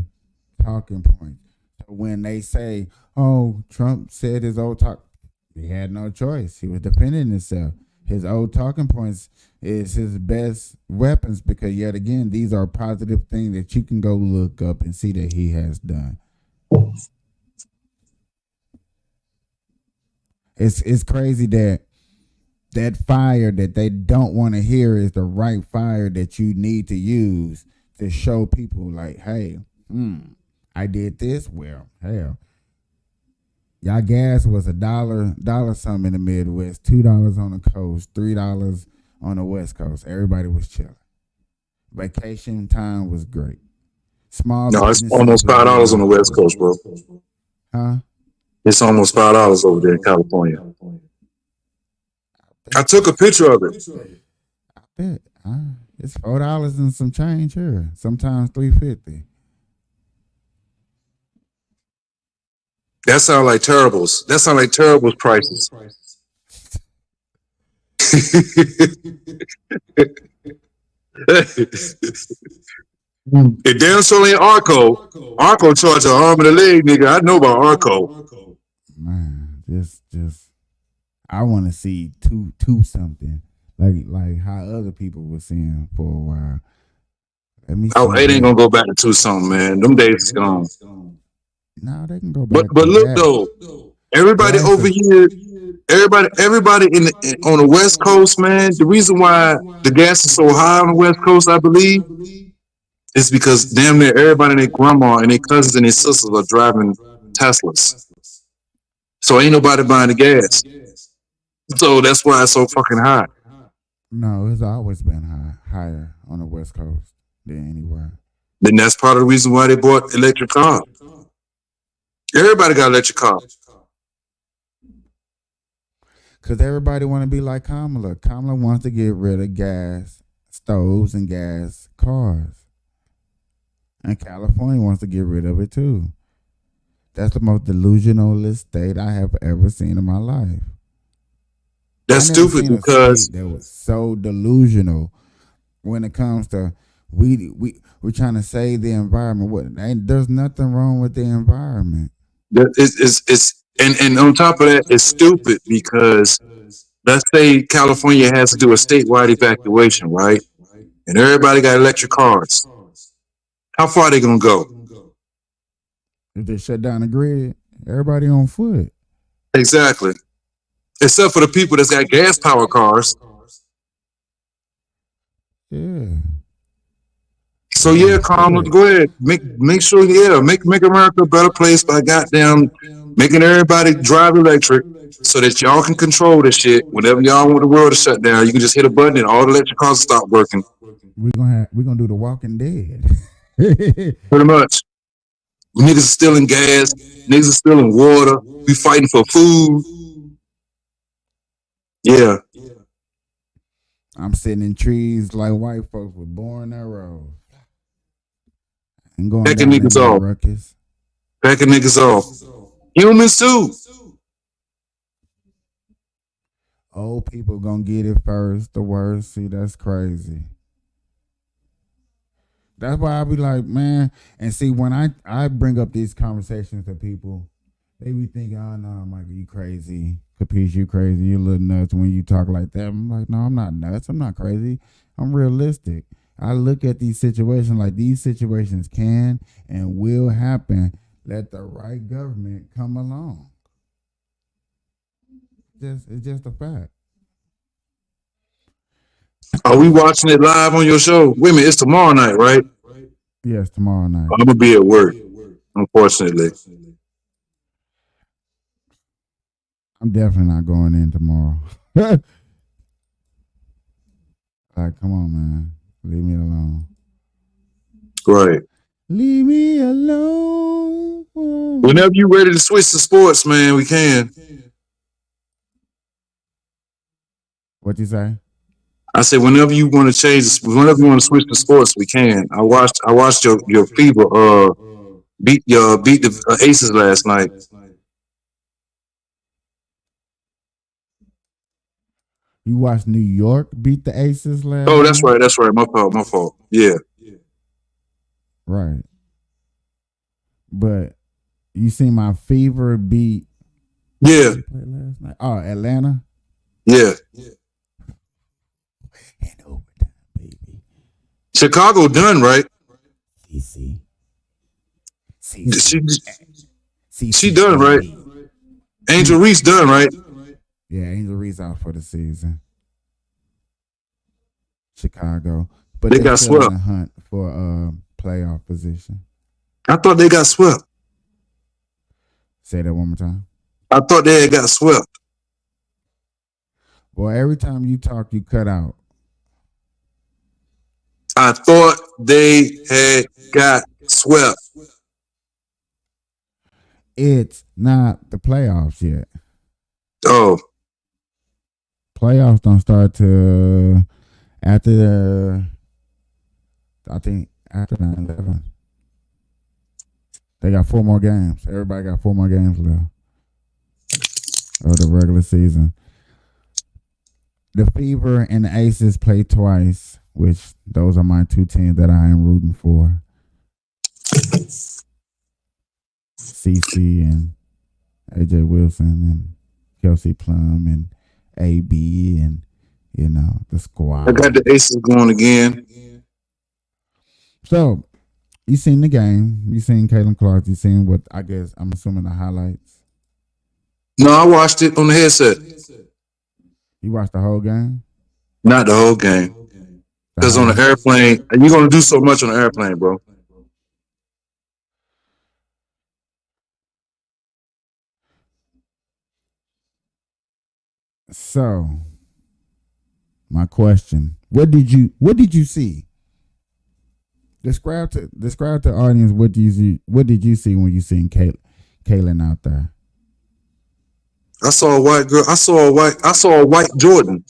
talking points. So when they say, "Oh, Trump said his old talk," he had no choice. He was defending himself. His old talking points is his best weapons because, yet again, these are positive things that you can go look up and see that he has done. It's crazy that fire that they don't want to hear is the right fire that you need to use to show people like, hey, I did this. Well, hell, y'all gas was $1 something in the Midwest, $2 on the coast, $3 on the West Coast. Everybody was chilling. Vacation time was great. It's almost $5 on the West Coast, bro. Huh? It's almost $5 over there in California. I took a picture of it. I bet. It's $4 and some change here. Sometimes $3.50. That sound like Terribles. That sound like Terribles prices. It damn sure ain't Arco. Arco charge an arm and a leg, nigga. I know about Arco. Man, just I want to see two something like how other people were seeing for a while. Let me. Oh, it ain't gonna go back to 2 something, man. Them days is gone. No, they can go back. But look though, everybody over here, everybody on the West Coast, man. The reason why the gas is so high on the West Coast, I believe, is because damn near everybody and their grandma and their cousins and their sisters are driving Teslas. So ain't nobody buying the gas. So that's why it's so fucking high. No, it's always been higher on the West Coast than anywhere. Then that's part of the reason why they bought electric cars. Everybody got electric cars. Because everybody want to be like Kamala. Kamala wants to get rid of gas stoves and gas cars. And California wants to get rid of it too. That's the most delusionalist state I have ever seen in my life. That's stupid because that was so delusional when it comes to we're trying to save the environment. There's nothing wrong with the environment. And on top of that, it's stupid because let's say California has to do a statewide evacuation, right? And everybody got electric cars. How far are they gonna go? If they shut down the grid, everybody on foot. Exactly. Except for the people that's got gas power cars. Yeah. So yeah, Kamala, go ahead. Make sure, make America a better place by goddamn making everybody drive electric so that y'all can control this shit. Whenever y'all want the world to shut down, you can just hit a button and all the electric cars stop working. We're gonna do the Walking Dead. Pretty much. Niggas are stealing gas, niggas are stealing water, we fighting for food. Yeah. I'm sitting in trees like white folks with boring arrows. And going Packing niggas off. Ruckus. Packing niggas off. Humans too. Old people gonna get it first, the worst. See, that's crazy. That's why I be like, man, and see, when I bring up these conversations to people, they be thinking, oh no, Michael, you crazy. Capiche, you crazy, you little nuts when you talk like that. I'm like, no, I'm not nuts. I'm not crazy. I'm realistic. I look at these situations like these situations can and will happen. Let the right government come along. It's just a fact. Are we watching it live on your show? Wait a minute, it's tomorrow night, right? Yes, tomorrow night. I'm gonna be at work, unfortunately. I'm definitely not going in tomorrow. Like, come on, man. Leave me alone. Right. Leave me alone. Whenever you ready to switch to sports, man, we can. What you say? I said whenever you want to whenever you want to switch to sports, we can. I watched your Fever beat the Aces last night. You watched New York beat the Aces last night? Oh, that's right. My fault. Yeah. Right. But you seen my Fever beat last night? Oh, Atlanta? Yeah. And overtime, baby. Chicago done, right? She done, right? Angel Reese done, right? Yeah, Angel Reese out for the season. Chicago. But they got swept. In the hunt for a playoff position. I thought they got swept. Say that one more time. I thought they had got swept. Well, every time you talk, you cut out. I thought they had got swept. It's not the playoffs yet. Oh. Playoffs don't start till after I think after 9/11. They got 4 more games. Everybody got 4 more games left of the regular season. The Fever and the Aces play twice, which those are my 2 teams that I am rooting for. CC and AJ Wilson and Kelsey Plum and AB and the squad. I got the Aces going again. So you seen the game? You seen Caitlin Clark? You seen what I guess I'm assuming the highlights? No, I watched it on the headset. You watched the whole game? Not the whole game. Because on the airplane, and you're gonna do so much on the airplane, bro. So, my question: What did you see? Describe to the audience what did you see when you seen Caitlin out there? I saw a white girl. I saw a white Jordan.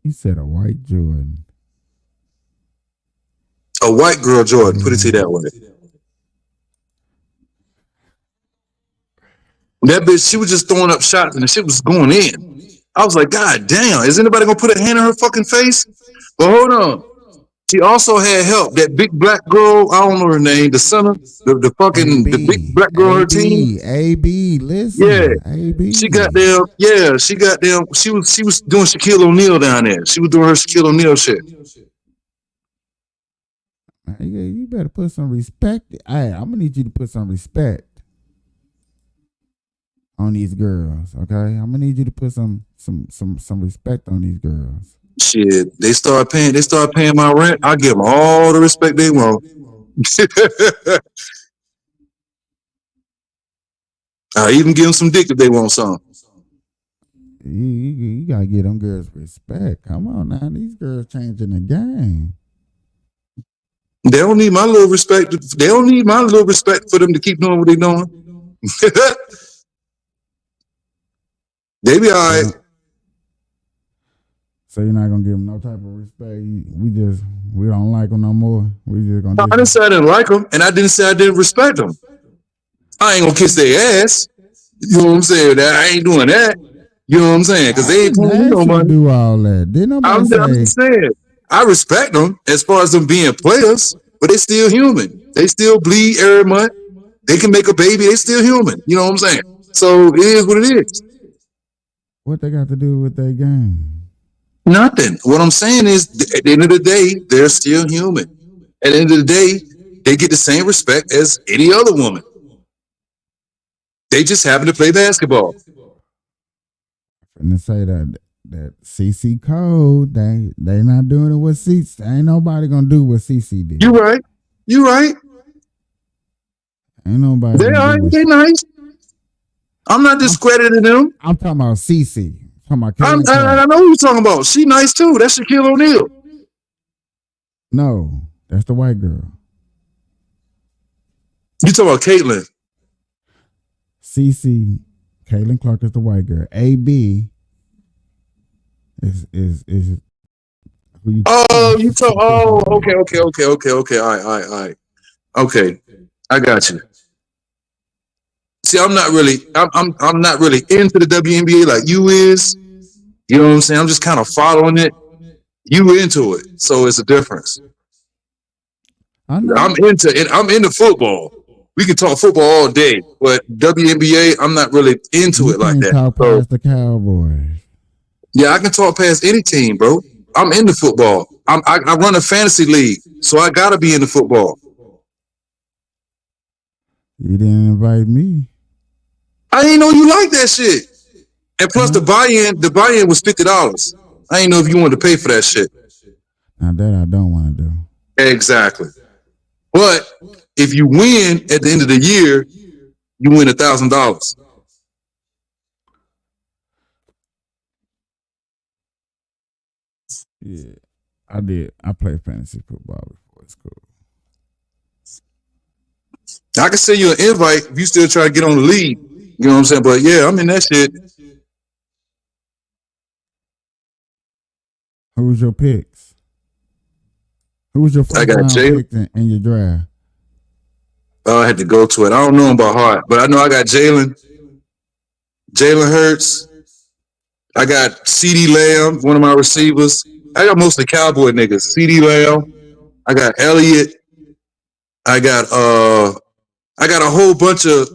You said a white Jordan. A white girl Jordan. Put it to you that way. That bitch, she was just throwing up shots and the shit was going in. I was like, God damn, is anybody gonna put a hand in her fucking face? But hold on. She also had help. That big black girl, I don't know her name, the center, the fucking the big black girl on her team. AB, listen. Yeah. AB. She got them, she was doing Shaquille O'Neal down there. She was doing her Shaquille O'Neal shit. Yeah, you better put some respect. I'm gonna need you to put some respect on these girls, okay? I'm gonna need you to put some respect on these girls. Shit, they start paying my rent. I give them all the respect they want. I even give them some dick if they want some. You gotta give them girls respect. Come on now, these girls changing the game. They don't need my little respect. They don't need my little respect for them to keep doing what they're doing. They be all right. So you're not gonna give them no type of respect. We don't like them no more. We just gonna. No, I didn't say I didn't like them, and I didn't say I didn't respect them. I ain't gonna kiss their ass. You know what I'm saying? I ain't doing that. You know what I'm saying? Because they ain't paying me no money. Do all that? Didn't nobody say? I'm just saying. I respect them as far as them being players, but they still human. They still bleed every month. They can make a baby. They still human. You know what I'm saying? So it is what it is. What they got to do with their game? Nothing. What I'm saying is, at the end of the day, they're still human. At the end of the day, they get the same respect as any other woman. They just happen to play basketball. And to say that CC code, they not doing it with CC. Ain't nobody gonna do what CC did. You right. You right. Ain't nobody. They are. They nice. I'm not discrediting them. I'm talking about CC. I know who you're talking about. She nice too. That's Shaquille O'Neal. No, that's the white girl. You talking about Caitlin? CC, Caitlin Clark is the white girl. AB is who you? Oh, you talk. Oh, okay. All right. Okay, I got you. See, I'm not really into the WNBA like you is. You know what I'm saying? I'm just kind of following it. You into it, so it's a difference. I'm into it. I'm into football. We can talk football all day, but WNBA, I'm not really into it like that. Talk past the Cowboys. Yeah, I can talk past any team, bro. I'm into football. I run a fantasy league, so I gotta be into football. You didn't invite me. I didn't know you like that shit. And plus the buy-in was $50. I didn't know if you wanted to pay for that shit. Now that I don't want to do. Exactly. But if you win at the end of the year, you win $1,000. Yeah, I did. I played fantasy football before. It's cool. I can send you an invite if you still try to get on the league. You know what I'm saying? But yeah, I'm in that shit. Who's your picks? Who's your first round pick in your draft? I had to go to it. I don't know him by heart, but I know I got Jalen Hurts. I got CeeDee Lamb, one of my receivers. I got mostly Cowboy niggas. CeeDee Lamb. I got Elliott. I got a whole bunch of.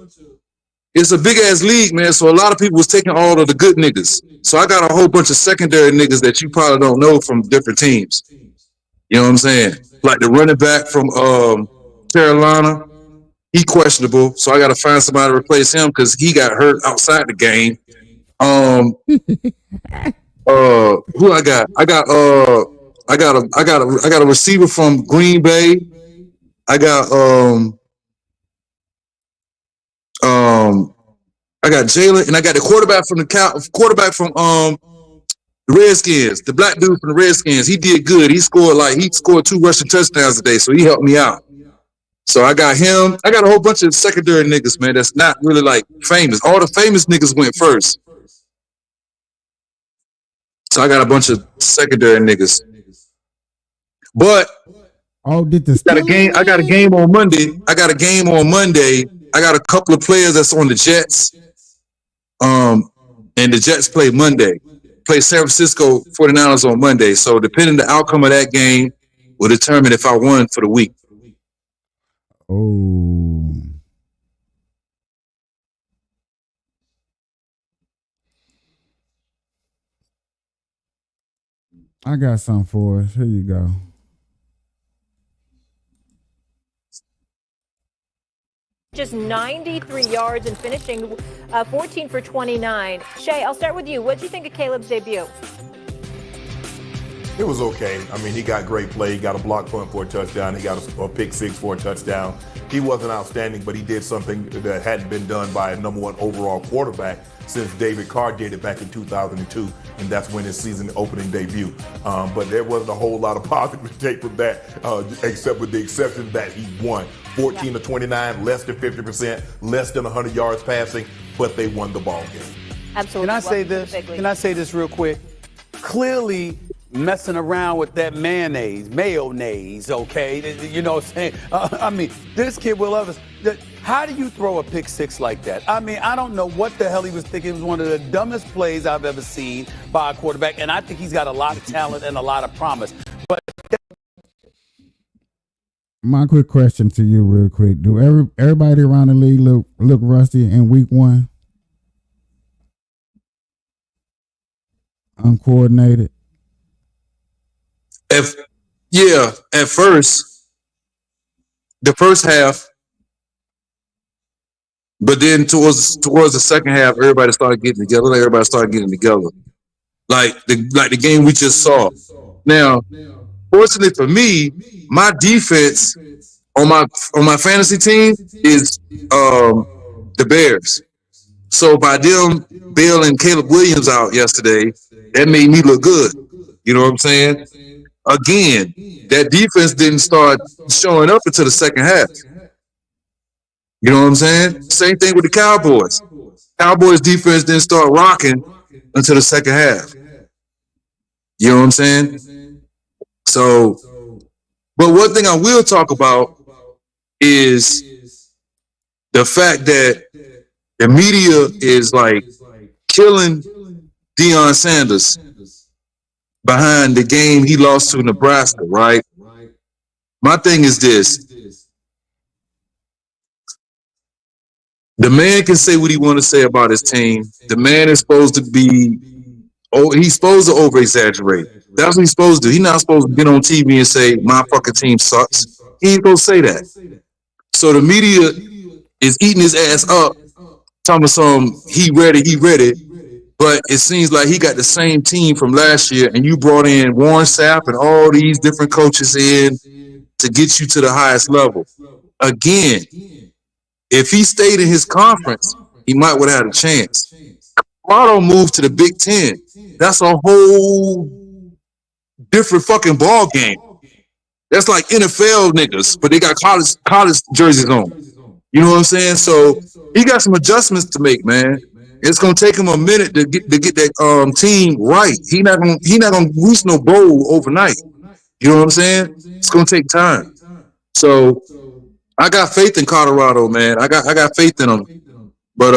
It's a big ass league, man. So a lot of people was taking all of the good niggas. So I got a whole bunch of secondary niggas that you probably don't know from different teams. You know what I'm saying? Like the running back from Carolina, he questionable. So I got to find somebody to replace him because he got hurt outside the game. Who I got? I got a receiver from Green Bay. I got Jalen, and I got the quarterback from the Redskins, the black dude from the Redskins. He did good. He scored 2 rushing touchdowns today, so he helped me out. So I got him. I got a whole bunch of secondary niggas, man, that's not really like famous. All the famous niggas went first. So I got a bunch of secondary niggas. But I got a game on Monday. I got a couple of players that's on the Jets. And the Jets play Monday. Play San Francisco 49ers on Monday. So depending on the outcome of that game will determine if I won for the week. Oh. I got something for us. Here you go. Just 93 yards and finishing 14 for 29. Shay, I'll start with you. What do you think of Caleb's debut? It was okay. I mean, he got great play. He got a block punt for a touchdown. He got a pick six for a touchdown. He wasn't outstanding, but he did something that hadn't been done by a number 1 overall quarterback since David Carr did it back in 2002, and that's when his season opening debut. But there wasn't a whole lot of positive to take from that, except with the exception that he won. 14 to 29, less than 50%, less than 100 yards passing, but they won the ball game. Absolutely. Can I say this? Can I say this real quick? Clearly messing around with that mayonnaise, okay? You know what I'm saying? I mean, this kid will love us. How do you throw a pick six like that? I mean, I don't know what the hell he was thinking. It was one of the dumbest plays I've ever seen by a quarterback, and I think he's got a lot of talent and a lot of promise. But my quick question to you real quick. Do everybody around the league look rusty in week 1? Uncoordinated? At first, the first half, but then towards the second half, everybody started getting together. Like the game we just saw. Now, fortunately for me, my defense on my fantasy team is the Bears. So by them bailing Caleb Williams out yesterday, that made me look good. You know what I'm saying? Again, that defense didn't start showing up until the second half. You know what I'm saying? Same thing with the Cowboys. Cowboys defense didn't start rocking until the second half. You know what I'm saying? So, but one thing I will talk about is the fact that the media is like killing Deion Sanders behind the game he lost to Nebraska, right? My thing is this. The man can say what he want to say about his team. The man is supposed to be, he's supposed to over-exaggerate. That's what he's supposed to do. He's not supposed to get on TV and say, my fucking team sucks. He ain't supposed to say that. So the media is eating his ass up, talking about some, he ready. But it seems like he got the same team from last year, and you brought in Warren Sapp and all these different coaches in to get you to the highest level. Again, if he stayed in his conference, he might would have had a chance. Colorado moved to the Big Ten. That's a whole different fucking ball game. That's like NFL niggas, but they got college jerseys on. You know what I'm saying? So he got some adjustments to make, man. It's gonna take him a minute to get that team right. He not gonna reach no bowl overnight. You know what I'm saying? It's gonna take time. So I got faith in Colorado, man. I got faith in them. But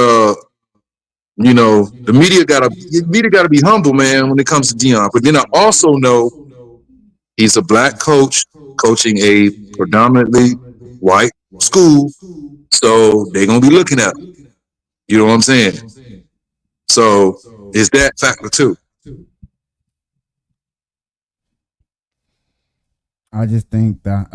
you know, the media gotta be humble, man, when it comes to Deion. But then I also know he's a black coach coaching a predominantly white school, so they're gonna be looking at him. You know what I'm saying? So is that factor too? I just think that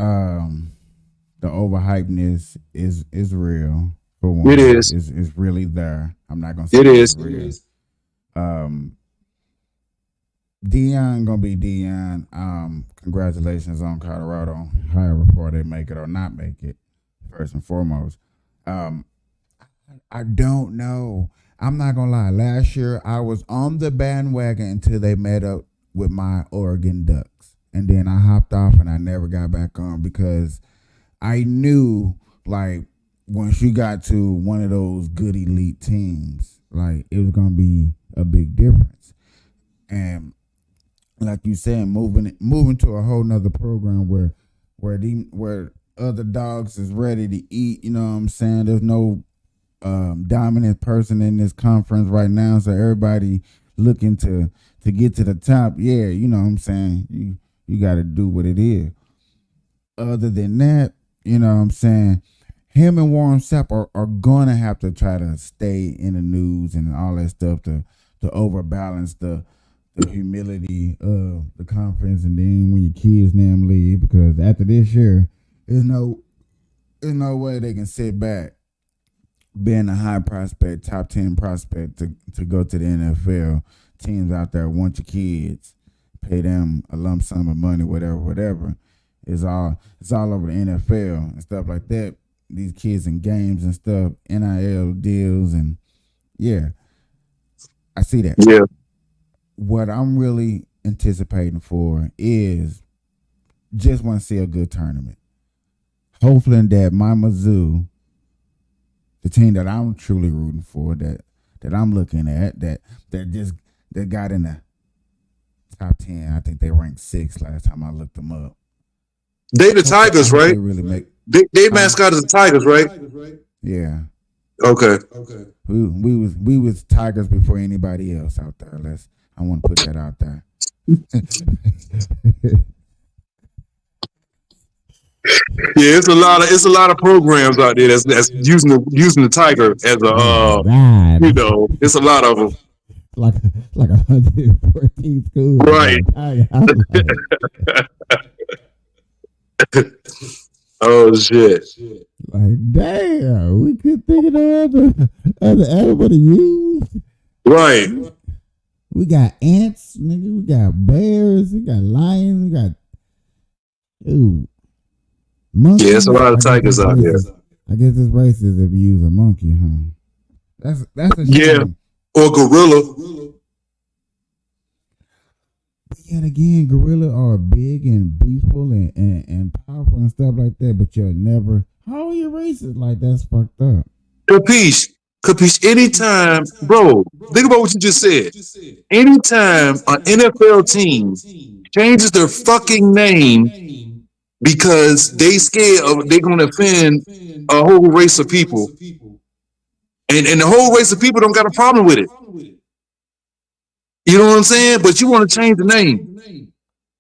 the overhypeness is real. For one, it is. It's really there. I'm not gonna say it is. Real. Deion gonna be Deion. Congratulations on Colorado, however far they make it or not make it. First and foremost, I don't know. I'm not gonna lie. Last year I was on the bandwagon until they met up with my Oregon Ducks, and then I hopped off and I never got back on because I knew, like, once you got to one of those good elite teams, like, it was gonna be a big difference. And like you said, moving to a whole nother program where other dogs is ready to eat. You know what I'm saying? There's no dominant person in this conference right now, so everybody looking to get to the top. Yeah, you know what I'm saying? You got to do what it is. Other than that, you know what I'm saying? Him and Warren Sapp are going to have to try to stay in the news and all that stuff to overbalance the humility of the conference. And then when your kids name leave, because after this year, there's no way they can sit back being a high prospect, top 10 prospect to go to the NFL. Teams out there want your kids, pay them a lump sum of money, whatever. It's all over the NFL and stuff like that. These kids in games and stuff, NIL deals, and yeah, I see that. Yeah. What I'm really anticipating for is just want to see a good tournament. Hopefully that my Mizzou, the team that I'm truly rooting for, that I'm looking at, that got in the top 10. I think they ranked 6th last time I looked them up. They the Tigers, right? They really make. They mascot is the Tigers, right? Yeah. Okay. We was Tigers before anybody else out there. I want to put that out there. Yeah, it's a lot of programs out there that's using the Tiger as a you know, it's a lot of them. Like 114 schools. Right. Oh shit. Like, damn, we could think of the other animal to use. Right. We got ants, nigga. We got bears. We got lions. We got monkeys. Yeah, it's a lot of tigers out there. I guess it's racist if you use a monkey, huh? That's a shame. Yeah, or gorilla. But yet again, gorilla are big and beeful and powerful and stuff like that. But you'll never. How are you racist? Like, that's fucked up. Capiche. Anytime, bro, think about what you just said. Anytime an NFL team changes their fucking name because they scared of they're gonna offend a whole race of people, and the whole race of people don't got a problem with it. You know what I'm saying? But you want to change the name.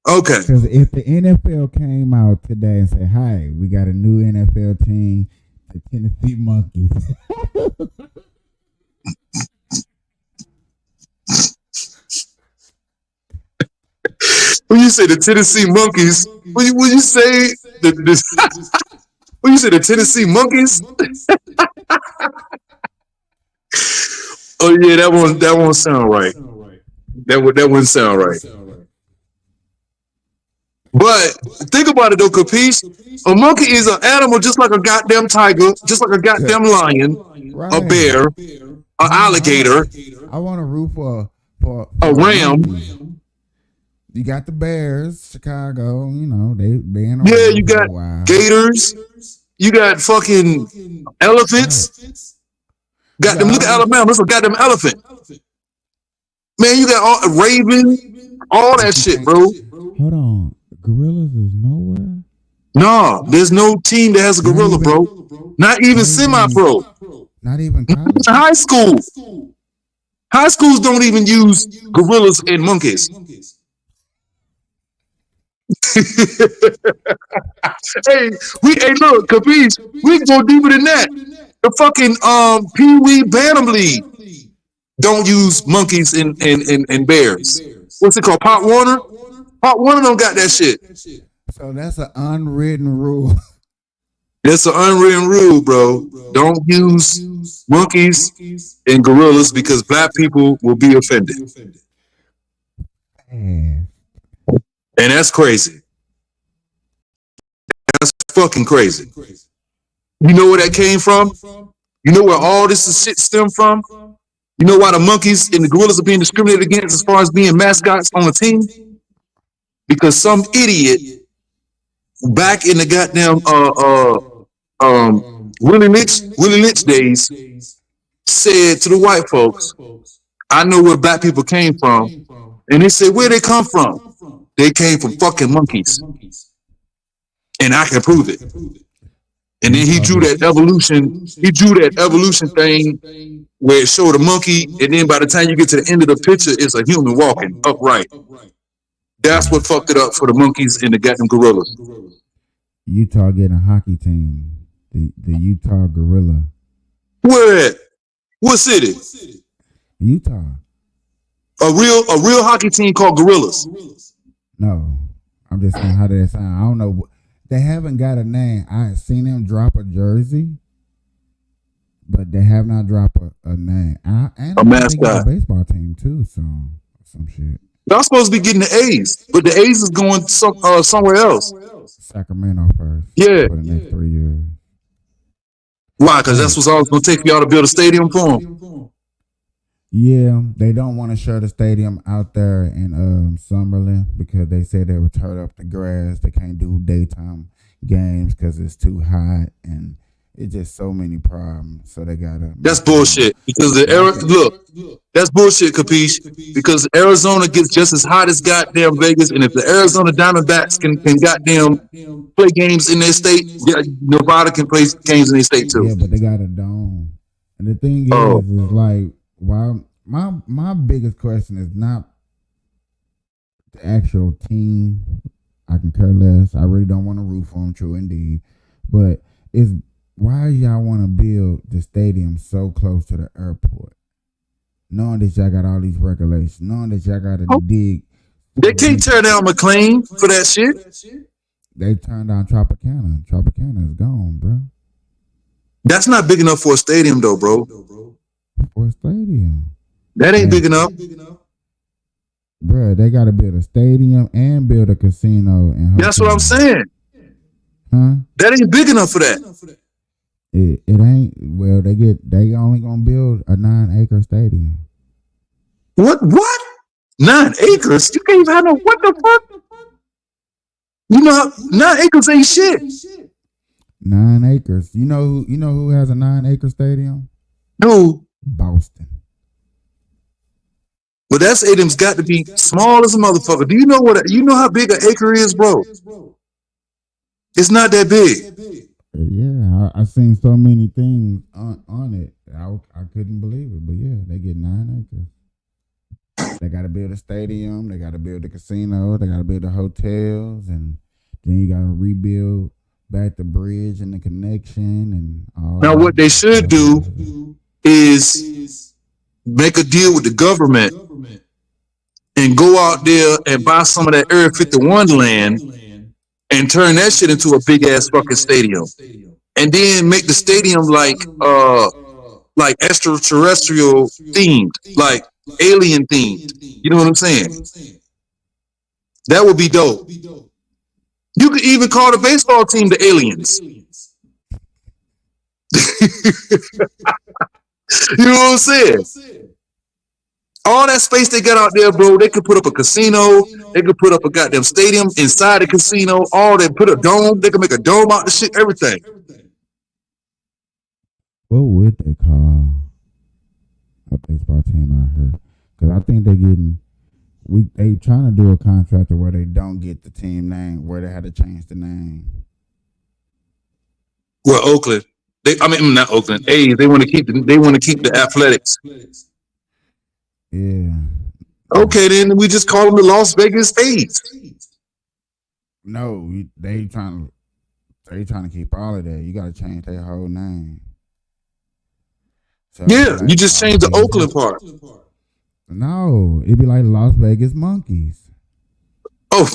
Okay. Because if the NFL came out today and said, "Hi, we got a new NFL team, the Tennessee Monkeys." When you say the Tennessee Monkeys, when you say when you say the Tennessee Monkeys, oh yeah, that won't sound right. That wouldn't sound right. But think about it though, Capiche. A monkey is an animal just like a goddamn tiger, just like a goddamn lion, a bear, an alligator. I want to root for a ram. You got the Bears, Chicago. You know they in a yeah. You got gators. You got fucking elephants. Got them. Look at Alabama. That's a goddamn elephant. Man, you got all raven, all that shit, bro. Hold on, gorillas is nowhere. No, there's no team that has a gorilla, bro. Not even semi-pro. Not even college. High school. High schools don't even use gorillas and monkeys. Hey, look, Capiche, we can go deeper than that. The fucking Pee Wee Bantam League don't use monkeys and bears. What's it called? Pop Warner? Pop Warner don't got that shit. So that's an unwritten rule. That's an unwritten rule, bro. Don't use monkeys and gorillas because black people will be offended. And that's crazy. That's fucking crazy. You know where that came from? You know where all this shit stemmed from? You know why the monkeys and the gorillas are being discriminated against as far as being mascots on a team? Because some idiot back in the goddamn Willie Lynch days said to the white folks, I know where black people came from. And they said, where they come from? They came from fucking monkeys. And I can prove it. And then he drew that evolution thing where it showed a monkey, and then by the time you get to the end of the picture, it's a human walking upright. That's what fucked it up for the monkeys and the goddamn gorillas. Utah getting a hockey team. The Utah Gorilla. Where at? What city? Utah. A real hockey team called Gorillas. No, I'm just saying how that sound. I don't know. They haven't got a name. I seen them drop a jersey, but they have not dropped a name. And a mascot. A baseball team too. So some shit. Y'all supposed to be getting the A's, but the A's is going somewhere else. Sacramento first. Yeah. For the next 3 years. Why? Because that's what's always going to take y'all to build a stadium for them. Yeah, they don't want to share the stadium out there in Summerlin because they said they would tear up the grass. They can't do daytime games because it's too hot, and it's just so many problems. So they gotta. That's bullshit. Because that's bullshit, Capiche. Because Arizona gets just as hot as goddamn Vegas, and if the Arizona Diamondbacks can goddamn play games in their state, Nevada can play games in their state too. Yeah, but they got a dome, and the thing is like. Why my biggest question is not the actual team. I can care less. I really don't want to root for them, true indeed. But it's why y'all want to build the stadium so close to the airport, knowing that y'all got all these regulations, knowing that y'all got to dig. They can't tear down McLean for that shit. They turned down Tropicana. Tropicana is gone, bro. That's not big enough for a stadium, though, bro. For a stadium. That ain't big enough. Bruh, they got to build a stadium and build a casino. And that's what I'm saying. Huh? That ain't big enough for that. It ain't. Well, they only gonna build a 9-acre stadium. What? 9 acres? You can't even have no. What the fuck? You know, 9 acres ain't shit. 9 acres. You know who has a 9-acre stadium? No. Boston. But that stadium's got to be small as a motherfucker. Do you know how big an acre is, bro? It's not that big. Yeah, I seen so many things on it. I couldn't believe it. But yeah, they get 9 acres. They got to build a stadium. They got to build a casino. They got to build the hotels, and then you got to rebuild back the bridge and the connection and all. Now, what they should do is make a deal with the government and go out there and buy some of that Area 51 land and turn that shit into a big ass fucking stadium, and then make the stadium like extraterrestrial themed, like alien themed. You know what I'm saying? That would be dope. You could even call the baseball team the Aliens. You know what I'm saying? All that space they got out there, bro, they could put up a casino. They could put up a goddamn stadium inside the casino. All that, put a dome. They could make a dome out of the shit, everything. what would they call a baseball team out here? Because I think they trying to do a contract where they don't get the team name, where they had to change the name. Well, Oakland. Not Oakland. A's. They want to keep the Athletics. Yeah. Okay, then we just call them the Las Vegas A's. No, they trying to keep all of that. You got to change their whole name. So Yeah, you just change the Oakland part. No, it'd be like Las Vegas Monkeys. Oh.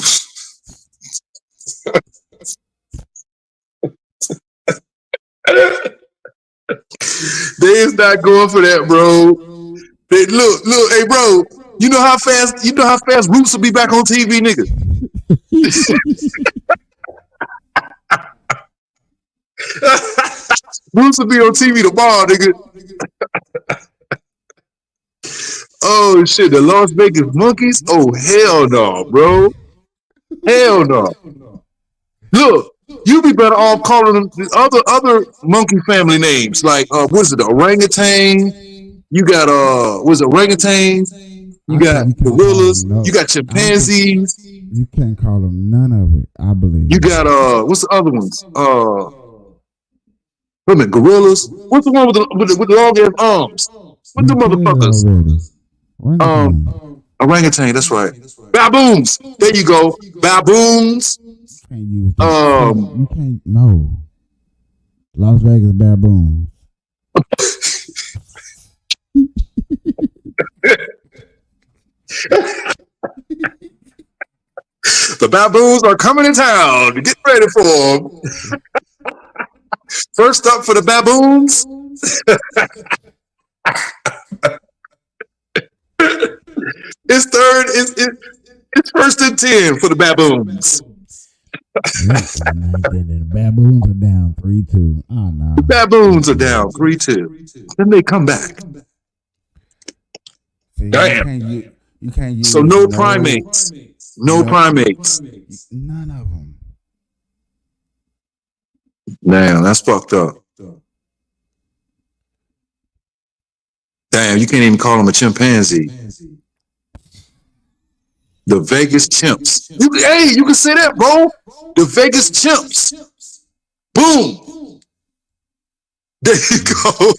They is not going for that, bro. Look, hey, bro. You know how fast Roots will be back on TV, nigga. Roots will be on TV tomorrow, nigga. Oh shit, the Las Vegas Monkeys? Oh hell no, bro. Hell no. Look, you be better off calling them the other monkey family names, like what is it, the orangutan? You got what is it, orangutans? You got gorillas, you got chimpanzees. You can't call them none of it, I believe. You got what's the other ones? Wait a minute, gorillas? What's the one with the long ass arms? What the motherfuckers? Orangutan, that's right. Baboons. There you go. Baboons. Can't use that. You can't. No. Las Vegas baboons. The baboons are coming to town. Get ready for them. First up for the baboons. It's first and 10 for the baboons. The baboons are down 3-2. Oh no. The baboons are down 3-2. Then they come back. See, damn. You can't use so no primates. No primates. None of them. Damn, that's fucked up. Damn, you can't even call them a chimpanzee. The Vegas Chimps. You can say that, bro. The Vegas Chimps. Boom. There you go.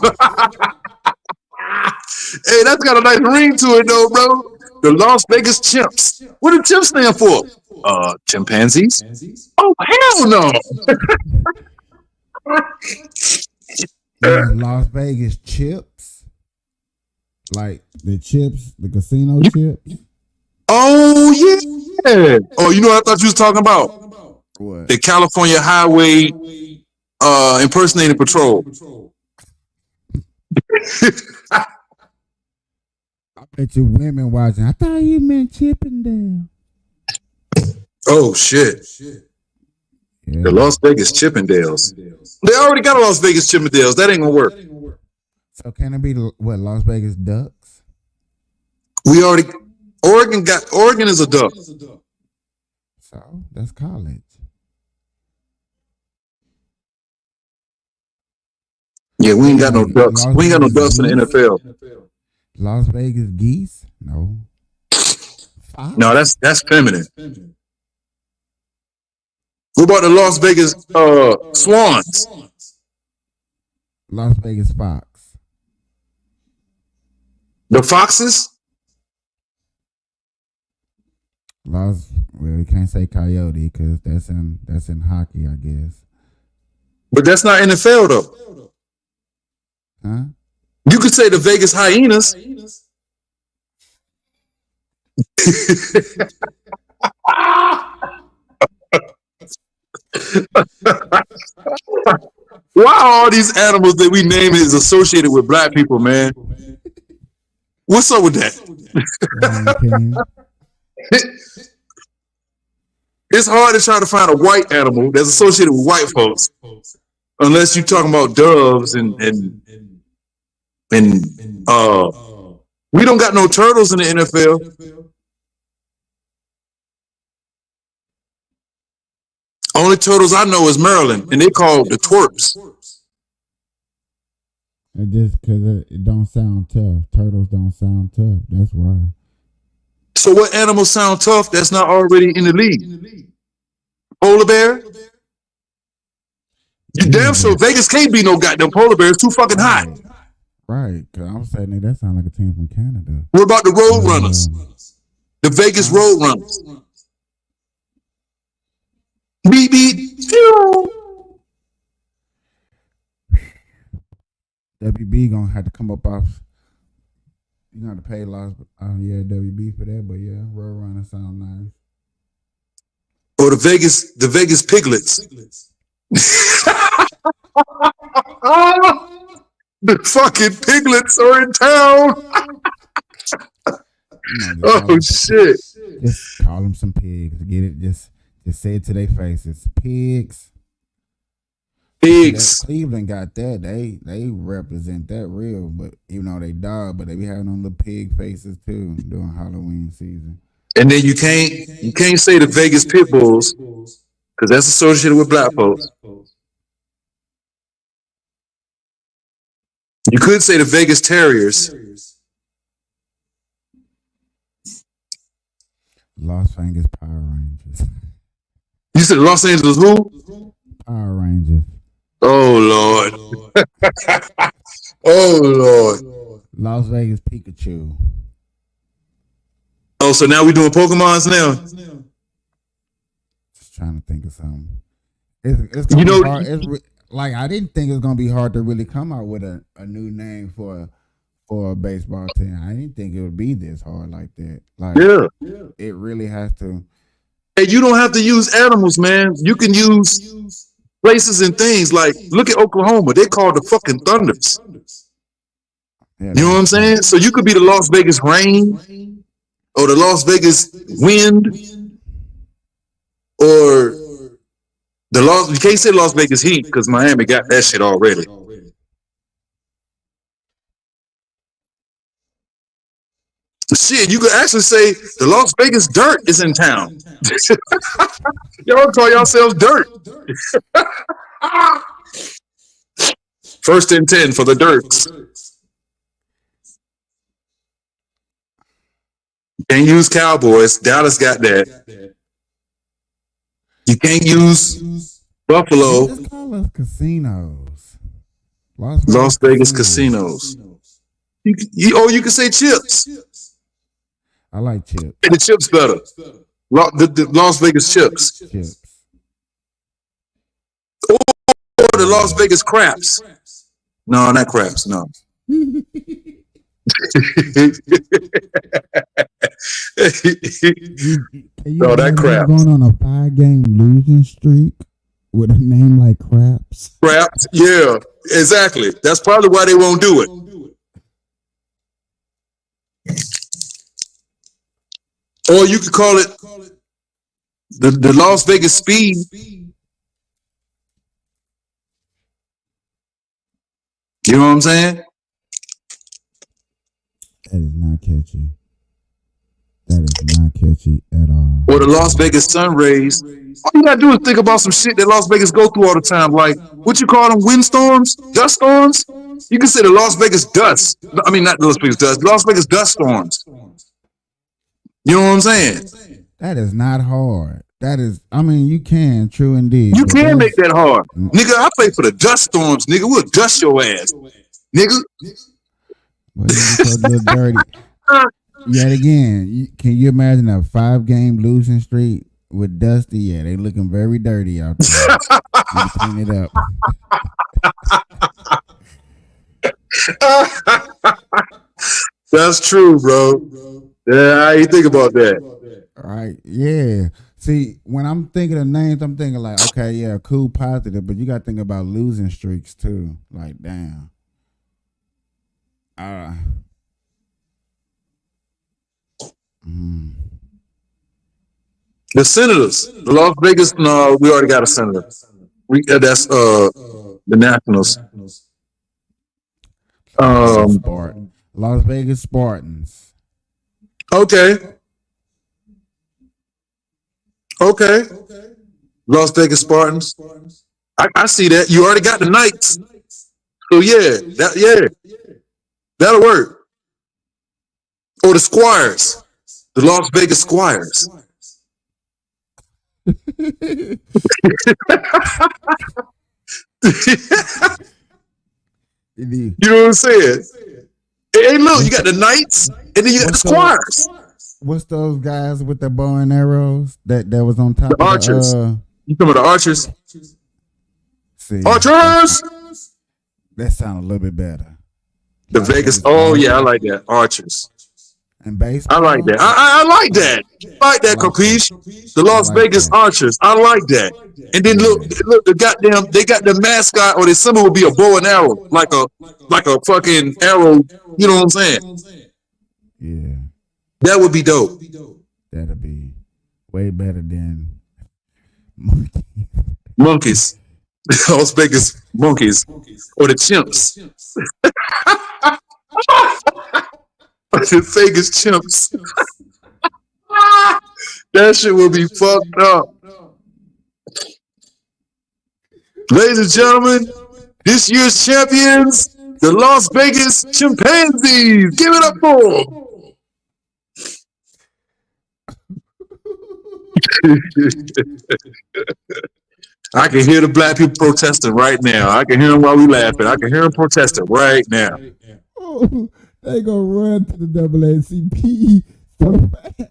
Hey, that's got a nice ring to it, though, bro. The Las Vegas Chimps. What do chimps stand for? Chimpanzees? Oh, hell no. Las Vegas Chips. Like the chips, the casino chips. Oh, yeah. Oh, you know what I thought you was talking about? What? The California Highway Impersonating Patrol. I bet you women watching. I thought you meant Chippendale. Oh, shit. Yeah. The Las Vegas Chippendales. They already got a Las Vegas Chippendales. That ain't gonna work. So can it be Las Vegas Ducks? Oregon is a duck. So that's college. Yeah, we ain't got no ducks. We ain't got no ducks in the NFL. Las Vegas Geese? No. No, that's feminine. What about the Las Vegas Swans? Las Vegas Fox. The Foxes? Well, you can't say Coyote because that's in hockey, I guess. But that's not NFL though. Huh? You could say the Vegas Hyenas. Why are all these animals that we name is associated with black people, man? What's up with that? It's hard to try to find a white animal that's associated with white folks, unless you're talking about doves and we don't got no turtles in the NFL. Only turtles I know is Maryland, and they call the twerps. Just because it don't sound tough. Turtles don't sound tough. That's why. So what animals sound tough that's not already in the league? Polar bear? You damn sure Vegas can't be no goddamn polar bear. It's too fucking hot. Right. Because I'm saying that sounds like a team from Canada. What about the Road Runners? The Vegas Road Runners. Beep, beep. WB gonna have to come up off. You gonna have to pay loss. Yeah, WB for that. But yeah, Road Runner sound nice. Or the Vegas Piglets. The fucking piglets are in town. Oh shit! Just call them some pigs. Get it? Just say it to their faces. Pigs. Pigs. Cleveland got that. They represent that real. But even though they dog, but they be having them little pig faces too during Halloween season. And then you can't say the Vegas Pit Bulls because that's associated with black folks. You could say the Vegas Terriers. Los Angeles Power Rangers. You said Los Angeles who? Power Rangers. Oh Lord. Oh Lord. Las Vegas Pikachu. Oh, so now we doing Pokemons now? Just trying to think of something. It's gonna be hard. Like I didn't think it was gonna be hard to really come out with a new name for a baseball team. I didn't think it would be this hard like that. Like it really has to. Hey, you don't have to use animals, man. You can use places and things. Like look at Oklahoma. They call the fucking Thunders. Yeah, you know what I'm saying? So you could be the Las Vegas Rain, or the Las Vegas Wind, or you can't say Las Vegas Heat because Miami got that shit already. Shit, you could actually say the Las Vegas Dirt is in town. Y'all call yourselves Dirt. First and 10 for the Dirts. Can't use Cowboys. Dallas got that. You can't use Buffalo. Just call us casinos. Las Vegas casinos. You can say Chips. I like Chips. Hey, the Chips better. The Las Vegas Chips. Or the Las Vegas Craps. No, not Craps. No. No, that crap. Going on a 5-game losing streak with a name like Craps. Craps, yeah, exactly. That's probably why they won't do it. Or you could call it the Las Vegas Speed. You know what I'm saying? That is not catchy. That is not catchy at all. Or the Las Vegas Sun Rays. All you gotta do is think about some shit that Las Vegas go through all the time. Like, what you call them? Windstorms? Dust storms? You can say the Las Vegas Dust. I mean, not the Las Vegas Dust. Las Vegas Dust Storms. You know what I'm saying? That is not hard. That is, I mean, you can, true indeed. You can make that hard. Nigga, I play for the Dust Storms, nigga. We'll dust your ass. Nigga. Well, you so dirty. Yet again, can you imagine a 5-game losing streak with Dusty? Yeah, they looking very dirty out there. Clean it up. That's true, bro. Yeah, how you think about that? All right, yeah. See, when I'm thinking of names, I'm thinking like, okay, yeah, cool, positive, but you got to think about losing streaks too. Like, damn. The Senators, the Las Vegas. No, we already got a senator. That's the Nationals. Las Vegas Spartans. Okay. Las Vegas Spartans. I see that. You already got the Knights. So that'll work. Or the Squires, the Las Vegas Squires. You know what I'm saying? Hey, look, you got the Knights, and then you got the Squires. What's those guys with the bow and arrows that was on top? The Archers. You talking about the Archers? See, Archers. That sounds a little bit better. The Vegas. Oh yeah, I like that. Archers. And baseball. I like that. I like that. I like that, Capiche. The Las Vegas Archers. I like that. And then look, the goddamn, they got the mascot or the symbol would be a bow and arrow, like a fucking arrow. You know what I'm saying? Yeah. That would be dope. That'd be way better than monkeys. Las Vegas monkeys or the chimps. The Vegas chimps. That shit will be fucked up. Ladies and gentlemen, this year's champions, the Las Vegas Chimpanzees. Give it up for them. I can hear the black people protesting right now. I can hear them while we laughing. I can hear them protesting right now. Oh, they gonna run to the NAACP so fast.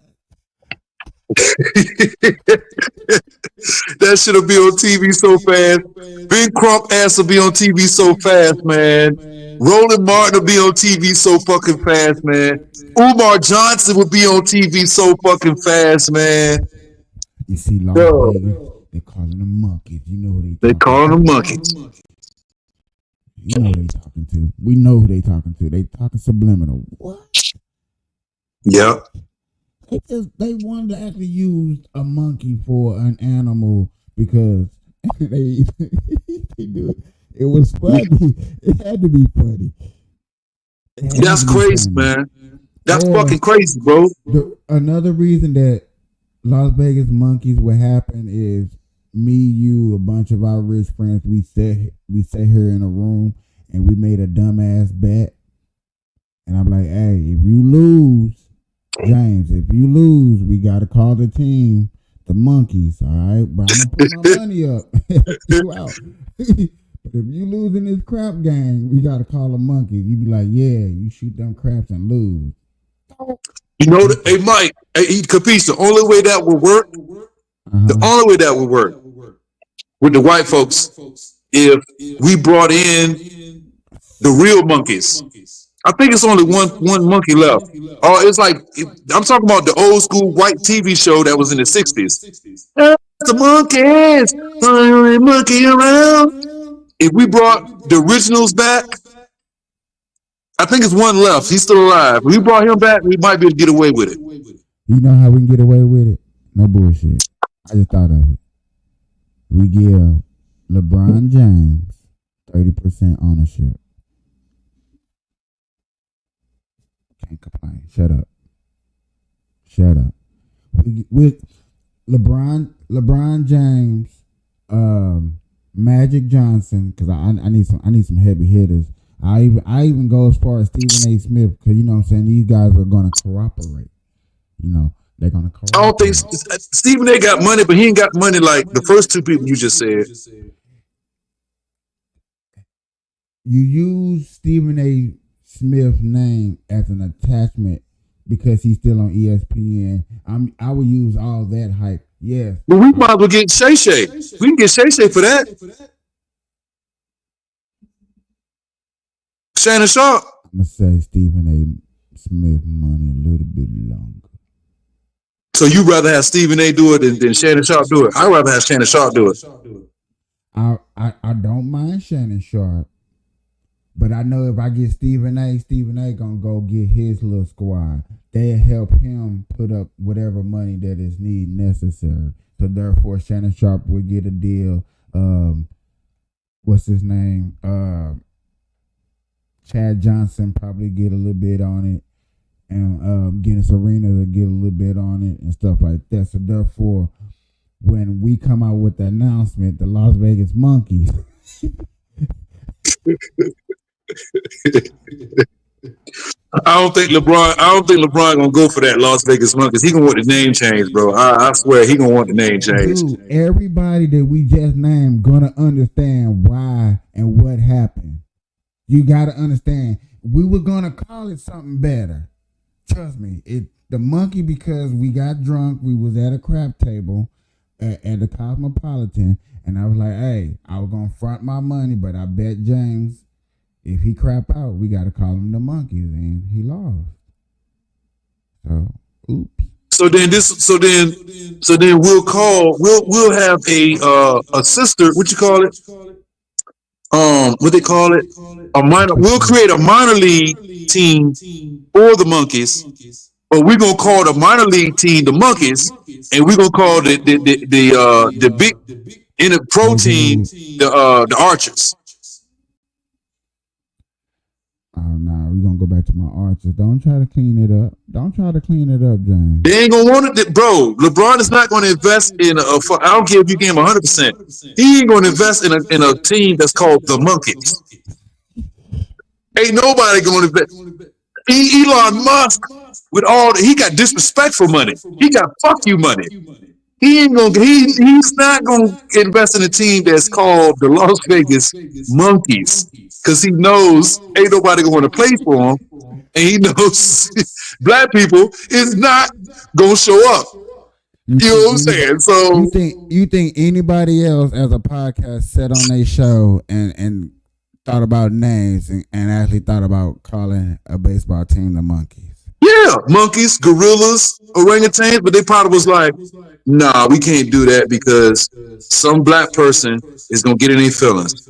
That shit'll be on TV so fast. Big Crump ass will be on TV so fast, man. Roland Martin will be on TV so fucking fast, man. Umar Johnson will be on TV so fucking fast, man. You see, Las Vegas, they calling them monkeys. You know who they calling them monkeys. You know who they talking to. We know who they talking to. They talking subliminal. What? Yep. They wanted to actually use a monkey for an animal because they do it. It was funny. It had to be funny. That's crazy, man. That's fucking crazy, bro. Another reason that Las Vegas monkeys would happen is me, you, a bunch of our rich friends. We sat here in a room and we made a dumbass bet. And I'm like, hey, if you lose, James, if you lose, we got to call the team the monkeys, all right? But I'm going to put my money up. You out. But if you lose in this crap game, we got to call them monkeys. You be like, yeah, you shoot them craps and lose. You know, hey, Mike, hey, Capiche, the only way that would work, the only way that would work with the white folks, if we brought in the real monkeys. I think it's only one monkey left. Oh, it's like I'm talking about the old school white TV show that was in the 60s. The monkeys, monkey around. If we brought the originals back, I think it's one left. He's still alive. If we brought him back, we might be able to get away with it. You know how we can get away with it? No bullshit. I just thought of it. We give LeBron James 30% ownership. Can't complain. Shut up. With LeBron James, Magic Johnson, because I need some heavy hitters. I even go as far as Stephen A. Smith, because you know what I'm saying, these guys are gonna cooperate. You know, they're gonna cooperate. I don't think Stephen A. got money, but he ain't got money like the first two people you just said. You use Stephen A. Smith's name as an attachment because he's still on ESPN. I would use all that hype. Yeah. Well, we might as well get Shay Shay. We can get Shay Shay for that. Shannon Sharp. I'm gonna say Stephen A. Smith money a little bit longer. So you rather have Stephen A. do it than Shannon Sharp do it? I'd rather have Shannon Sharp do it. I don't mind Shannon Sharp, but I know if I get Stephen A. gonna go get his little squad. They'll help him put up whatever money that is necessary. So therefore, Shannon Sharp would get a deal. What's his name? Chad Johnson probably get a little bit on it, and Guinness Arena will get a little bit on it and stuff like that. So therefore, when we come out with the announcement, the Las Vegas Monkeys, I don't think LeBron gonna go for that Las Vegas Monkeys. He gonna want the name change, bro. I swear he gonna want the name change. Dude, everybody that we just named gonna understand why and what happened. You gotta understand. We were gonna call it something better. Trust me. The monkey, because we got drunk. We was at a crap table at the Cosmopolitan, and I was like, "Hey, I was gonna front my money, but I bet James, if he crap out, we gotta call him the Monkeys," and he lost. So, oops. So then we'll have a sister. What you call it? What they call it? A minor. We'll create a minor league team for the Monkeys, but we're gonna call the minor league team the Monkeys, and we're gonna call the big in the pro team the Archers. Oh no, we're gonna go back to my Archers. Don't try to clean it up. Don't try to clean it up, James. They ain't gonna want it, bro. LeBron is not gonna invest in I don't care if you give him 100%. He ain't gonna invest in a team that's called the Monkeys. Ain't nobody gonna invest. Elon Musk, he got disrespectful money. He got fuck you money. He's not gonna invest in a team that's called the Las Vegas Monkeys, because he knows ain't nobody gonna want to play for him, and he knows black people is not gonna show up. You know what I'm saying? So you think anybody else as a podcast sat on their show and thought about names and actually thought about calling a baseball team the Monkeys? Yeah, monkeys, gorillas, orangutans, but they probably was like, nah, we can't do that because some black person is gonna get in their feelings.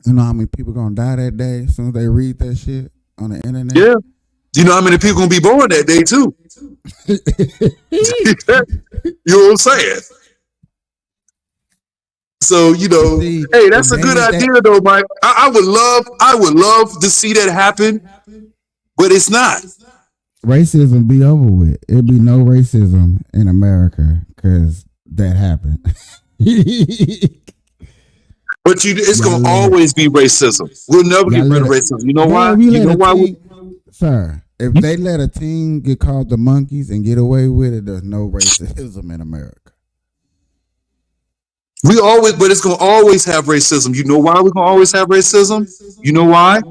You know how many people gonna die that day as soon as they read that shit on the internet? Yeah. You know how many people gonna be born that day too? You know what I'm saying? So, hey, that's a good idea though, Mike. I would love to see that happen, but it's not. Racism be over with. It'd be no racism in America because that happened. But it's gonna always be racism. We'll never get rid of racism. You know why? You know why? Sir, if they let a team get called the Monkeys and get away with it, there's no racism in America. But it's gonna always have racism. You know why we're gonna always have racism? You know why?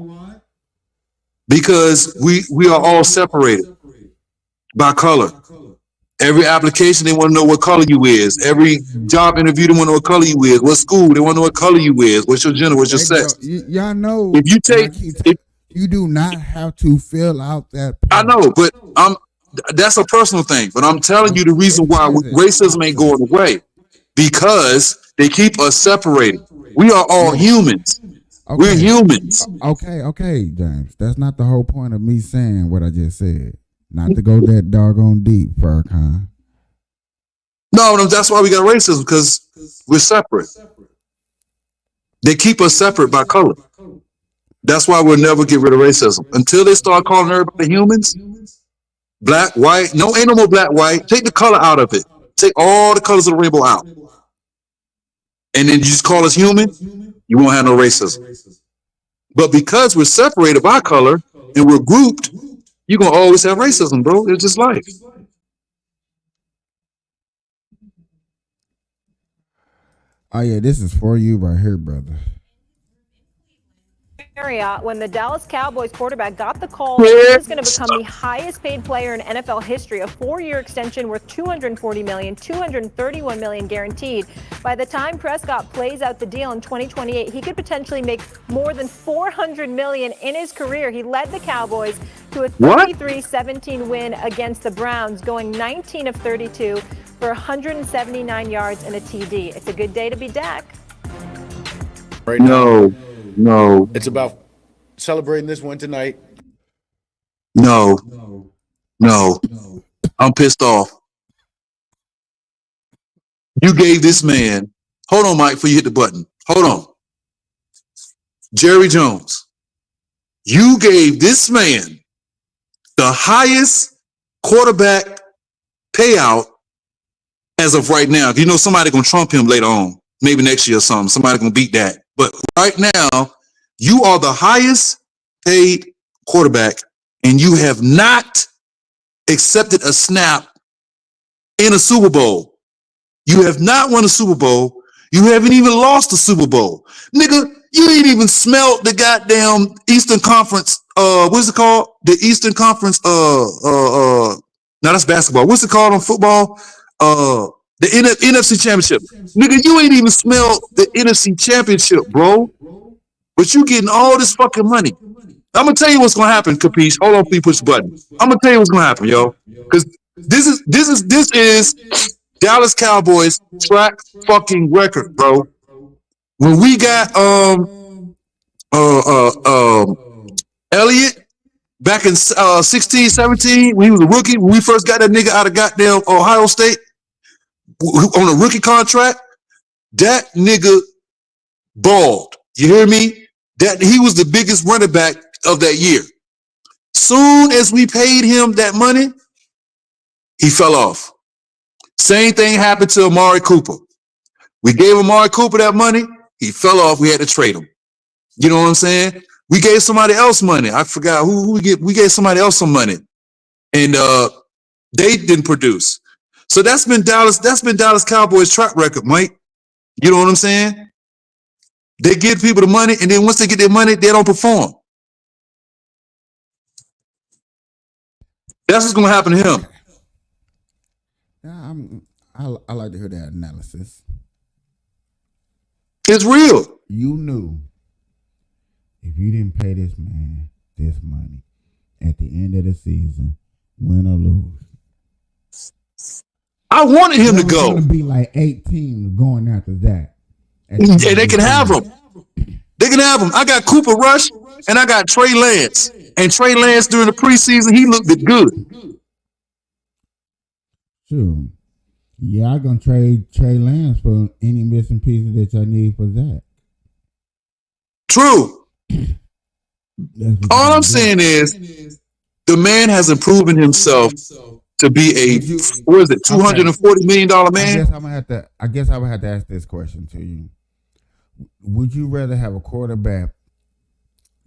Because we are all separated by color. Every application, they want to know what color you is. Every job interview, they want to know what color you is. What school, they want to know what color you is. What's your gender? What's your sex? Y'all know. If you take, you do not have to fill out that. I know, but that's a personal thing. But I'm telling you the reason why racism ain't going away, because they keep us separated. We are all humans. Okay. We're humans. Okay, James. That's not the whole point of me saying what I just said. Not to go that doggone deep, Farrakhan. No, that's why we got racism, because we're separate. They keep us separate by color. That's why we'll never get rid of racism. Until they start calling everybody humans, black, white, ain't no more black, white. Take the color out of it. Take all the colors of the rainbow out. And then you just call us human, you won't have no racism. But because we're separated by color and we're grouped, you're going to always have racism, bro. It's just life. Oh, yeah, this is for you right here, brother. Marriott, when the Dallas Cowboys quarterback got the call that he was going to become the highest paid player in NFL history, a 4-year extension worth $240 million, $231 million guaranteed. By the time Prescott plays out the deal in 2028, he could potentially make more than $400 million in his career. He led the Cowboys to a 33-17 win against the Browns, going 19 of 32 for 179 yards and a TD. It's a good day to be Dak. Right now. No. It's about celebrating this one tonight. No. I'm pissed off. You gave this man, hold on, Mike, before you hit the button. Hold on. Jerry Jones, you gave this man the highest quarterback payout as of right now. You know somebody gonna trump him later on. Maybe next year or something. Somebody gonna beat that. But right now, you are the highest paid quarterback, and you have not accepted a snap in a Super Bowl. You have not won a Super Bowl. You haven't even lost a Super Bowl. Nigga, you ain't even smelled the goddamn Eastern Conference, what's it called? The Eastern Conference, no, that's basketball. What's it called on football? The NFC Championship. Nigga, you ain't even smelled the NFC Championship, bro. But you getting all this fucking money. I'm gonna tell you what's gonna happen, Capiche. Hold on, please push the button. I'm gonna tell you what's gonna happen, yo. Because this is Dallas Cowboys track fucking record, bro. When we got Elliott back in 16, 17, when he was a rookie, when we first got that nigga out of goddamn Ohio State on a rookie contract, that nigga balled. You hear me? That he was the biggest running back of that year. Soon as we paid him that money, he fell off. Same thing happened to Amari Cooper. We gave Amari Cooper that money. He fell off. We had to trade him. You know what I'm saying? We gave somebody else money. I forgot who we gave somebody else some money, and they didn't produce. So that's been Dallas Cowboys track record, Mike. You know what I'm saying? They give people the money, and then once they get their money, they don't perform. That's what's gonna happen to him. Yeah, I like to hear that analysis. It's real. You knew if you didn't pay this man this money at the end of the season, win or lose, I wanted him to go. It's gonna be like 8 teams going after that. And they can have him. They can have him. I got Cooper Rush and I got Trey Lance. And Trey Lance during the preseason, he looked good. Sure. Yeah, I'm gonna trade Trey Lance for any missing pieces that y'all need for Zach. True. All I'm saying is the man hasn't proven himself to be a $240 million man. I guess I would have to ask this question to you. Would you rather have a quarterback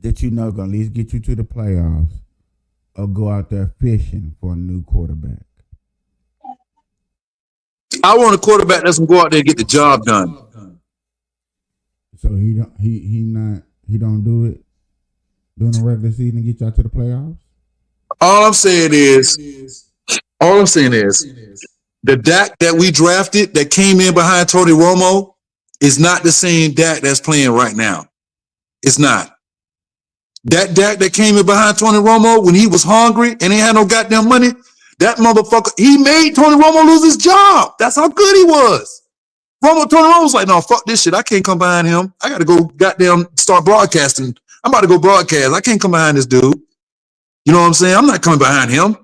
that you know gonna at least get you to the playoffs, or go out there fishing for a new quarterback? I want a quarterback that's gonna go out there and get the job done. So he don't do it during the regular season and get y'all to the playoffs? All I'm saying is the Dak that we drafted that came in behind Tony Romo is not the same Dak that's playing right now. It's not. That Dak that came in behind Tony Romo when he was hungry and he had no goddamn money, that motherfucker, he made Tony Romo lose his job. That's how good he was. Tony Romo was like, no, fuck this shit. I can't come behind him. I got to go goddamn start broadcasting. I'm about to go broadcast. I can't come behind this dude. You know what I'm saying? I'm not coming behind him.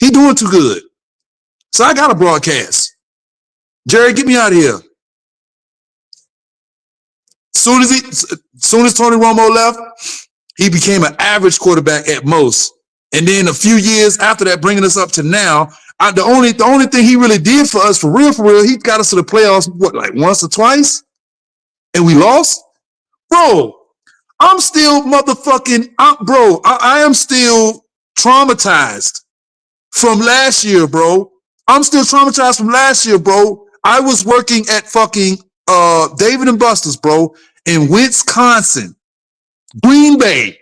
He doing too good. So I got to broadcast. Jerry, get me out of here. Soon as Tony Romo left, he became an average quarterback at most. And then a few years after that, bringing us up to now, the only thing he really did for us, for real, he got us to the playoffs, like once or twice? And we lost? Bro, I'm still I am still traumatized from last year, bro. I'm still traumatized from last year, bro. I was working at fucking David and Buster's, bro, in Wisconsin, Green Bay.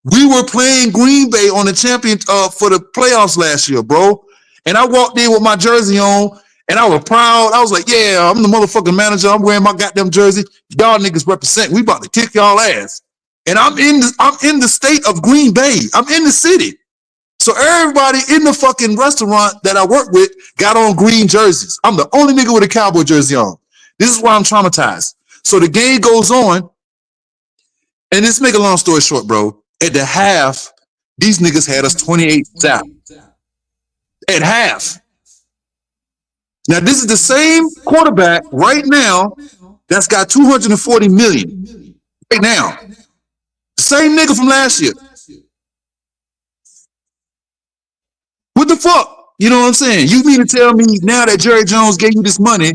We were playing Green Bay on the champion for the playoffs last year, bro. And I walked in with my jersey on, and I was proud. I was like, yeah, I'm the motherfucking manager. I'm wearing my goddamn jersey. Y'all niggas represent. We about to kick y'all ass. And I'm in the state of Green Bay. I'm in the city. So everybody in the fucking restaurant that I work with got on green jerseys. I'm the only nigga with a Cowboy jersey on. This is why I'm traumatized. So the game goes on, and let's make a long story short, bro. At the half, these niggas had us 28 out. At half. Now, this is the same quarterback right now that's got $240 million. Right now. The same nigga from last year. What the fuck? You know what I'm saying? You mean to tell me now that Jerry Jones gave you this money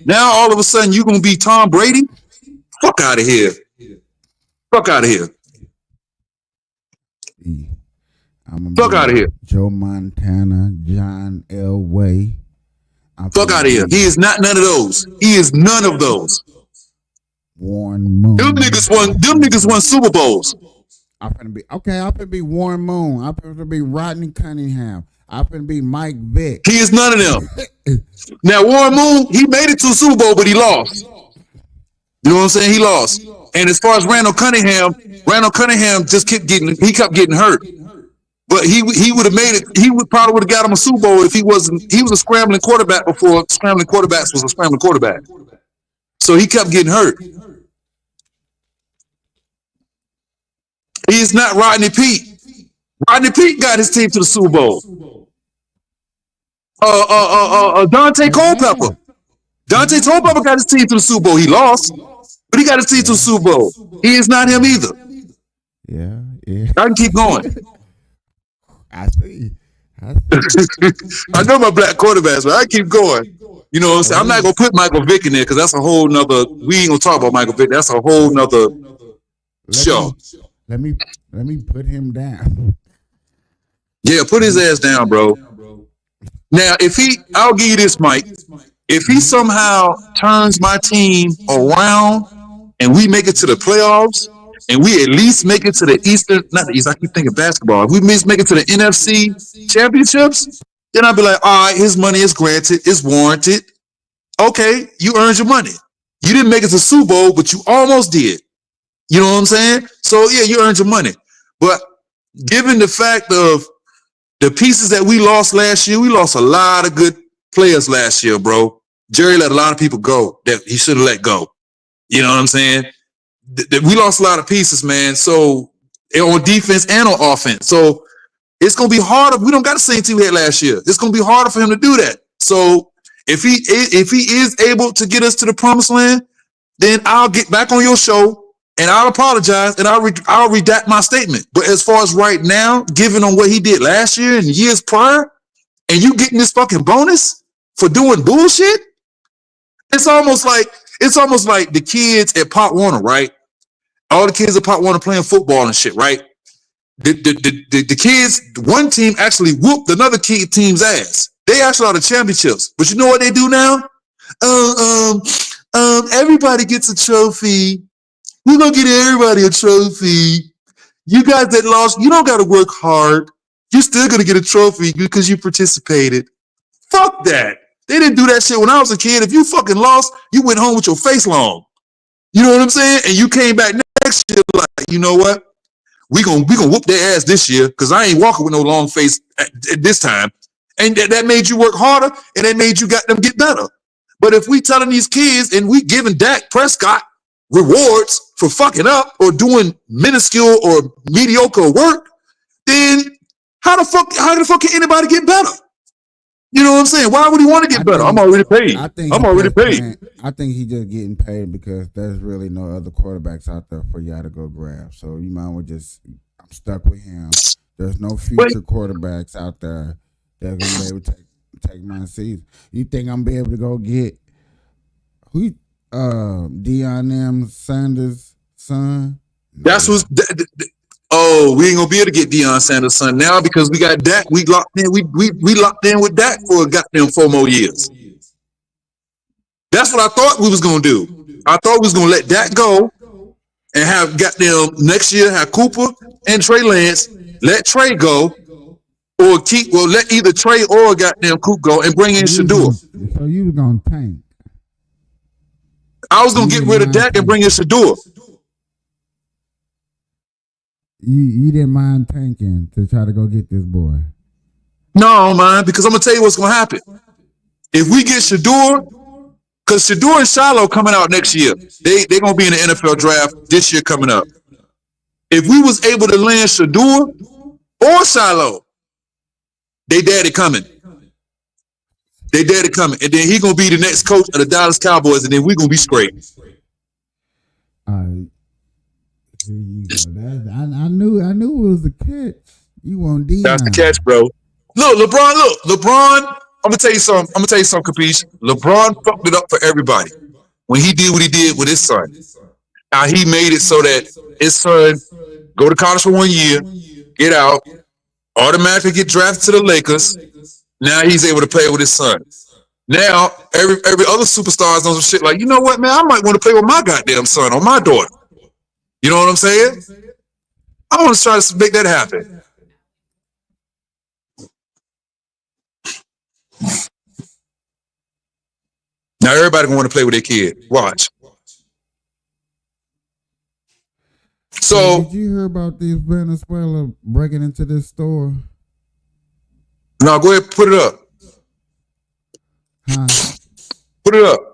Now all of a sudden you gonna be Tom Brady? Fuck out of here. Fuck out of here. Fuck out of here. Joe Montana, John Elway. Fuck out of here. He is not none of those. He is none of those. Warren Moon. Them niggas won Super Bowls. I'm finna be Warren Moon. I'm finna be Rodney Cunningham. I'm finna be Mike Vick. He is none of them. Now Warren Moon, he made it to a Super Bowl, but he lost. You know what I'm saying? He lost. And as far as Randall Cunningham just kept getting hurt. But he would have made it. Probably would have got him a Super Bowl if he was a scrambling quarterback before scrambling quarterbacks was a scrambling quarterback. So he kept getting hurt. He is not Rodney Peete. Rodney Peete got his team to the Super Bowl. Dante Culpepper. Dante Culpepper got his team to the Super Bowl. He lost, but he got his team to the Super Bowl. He is not him either. Yeah. I can keep going. I see. I know my black quarterbacks, but I keep going. You know what I'm saying? I'm not gonna put Michael Vick in there because that's a whole nother. We ain't gonna talk about Michael Vick. That's a whole nother show. Let me put him down. Yeah, put his ass down, bro. Now, I'll give you this, Mike. If he somehow turns my team around and we make it to the playoffs, and we at least make it to the not the East, I keep thinking basketball. If we make it to the NFC championships, then I'll be like, all right, his money is granted, it's warranted. Okay, you earned your money. You didn't make it to Super Bowl, but you almost did. You know what I'm saying? So yeah, you earned your money. But given the fact of the pieces that we lost last year, we lost a lot of good players last year, bro. Jerry let a lot of people go that he should have let go. You know what I'm saying? We lost a lot of pieces, man. So on defense and on offense. So it's gonna be harder. We don't got the same team we had last year. It's gonna be harder for him to do that. So if he is able to get us to the promised land, then I'll get back on your show and I'll apologize and I'll redact my statement. But as far as right now, given on what he did last year and years prior, and you getting this fucking bonus for doing bullshit, it's almost like the kids at Pop Warner, right? All the kids at Pop Warner playing football and shit, right? The kids, one team actually whooped another team's ass. They actually are the championships. But you know what they do now? Everybody gets a trophy. We're gonna get everybody a trophy. You guys that lost, you don't gotta work hard. You're still gonna get a trophy because you participated. Fuck that. They didn't do that shit when I was a kid. If you fucking lost, you went home with your face long. You know what I'm saying? And you came back next year like, you know what? We gonna whoop their ass this year because I ain't walking with no long face at this time. And that made you work harder and that made you got them get better. But if we telling these kids and we giving Dak Prescott rewards for fucking up or doing minuscule or mediocre work, then how the fuck can anybody get better? You know what I'm saying? Why would he want to get better? I'm already paid. I'm already paid. I think he's just getting paid because there's really no other quarterbacks out there for y'all to go grab. So you might well I'm stuck with him. There's no future quarterbacks out there that are gonna be able to take my season. You think I'm be able to go get who? Deion M. Sanders' son. That's what's. Oh, we ain't gonna be able to get Deion Sanders' son now because we got Dak. We locked in. We locked in with Dak for a goddamn 4 more years. That's what I thought we was gonna do. I thought we was gonna let Dak go and have goddamn next year have Cooper and Trey Lance. Let Trey go, or let either Trey or goddamn Coop go and bring in Shador. So you was gonna tank. I was gonna get rid of Dak and bring in Shador. You didn't mind tanking to try to go get this boy. No, man, because I'm gonna tell you what's gonna happen. If we get Shador, because Shador and Shiloh coming out next year, they gonna be in the NFL draft this year coming up. If we was able to land Shador or Shiloh, they daddy coming. They daddy coming, and then he gonna be the next coach of the Dallas Cowboys, and then we gonna be straight. All right. Here you go. I knew it was the catch. You want Deion. That's the catch, bro. Look, LeBron gonna tell you something. I'm gonna tell you something, Capiche. LeBron fucked it up for everybody when he did what he did with his son. Now he made it so that his son go to college for 1 year, get out, automatically get drafted to the Lakers. Now he's able to play with his son. Now every other superstar knows some shit like, you know what, man, I might want to play with my goddamn son or my daughter. You know what I'm saying? I want to try to make that happen. Now everybody gonna want to play with their kid. Watch. So did you hear about these Venezuela breaking into this store? No, go ahead, put it up. Huh? Put it up.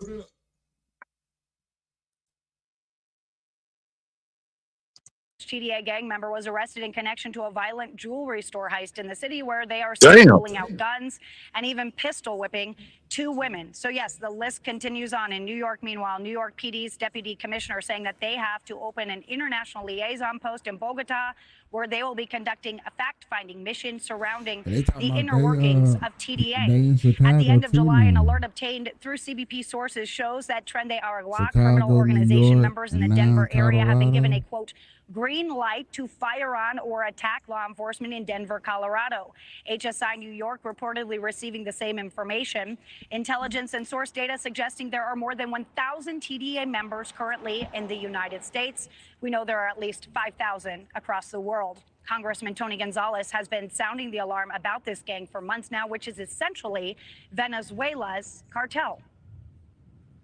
TDA gang member was arrested in connection to a violent jewelry store heist in the city where they are Damn. pulling out guns and even pistol whipping 2 women. So yes, the list continues on in New York. Meanwhile, New York PD's deputy commissioner saying that they have to open an international liaison post in Bogota where they will be conducting a fact-finding mission surrounding the inner workings of TDA. At the end of July, an alert obtained through CBP sources shows that Trende Aragua, criminal organization members in the Denver area, have been given a, quote, green light to fire on or attack law enforcement in Denver, Colorado. HSI New York reportedly receiving the same information. Intelligence and source data suggesting there are more than 1,000 TDA members currently in the United States. We know there are at least 5,000 across the world. Congressman Tony Gonzalez has been sounding the alarm about this gang for months now, which is essentially Venezuela's cartel.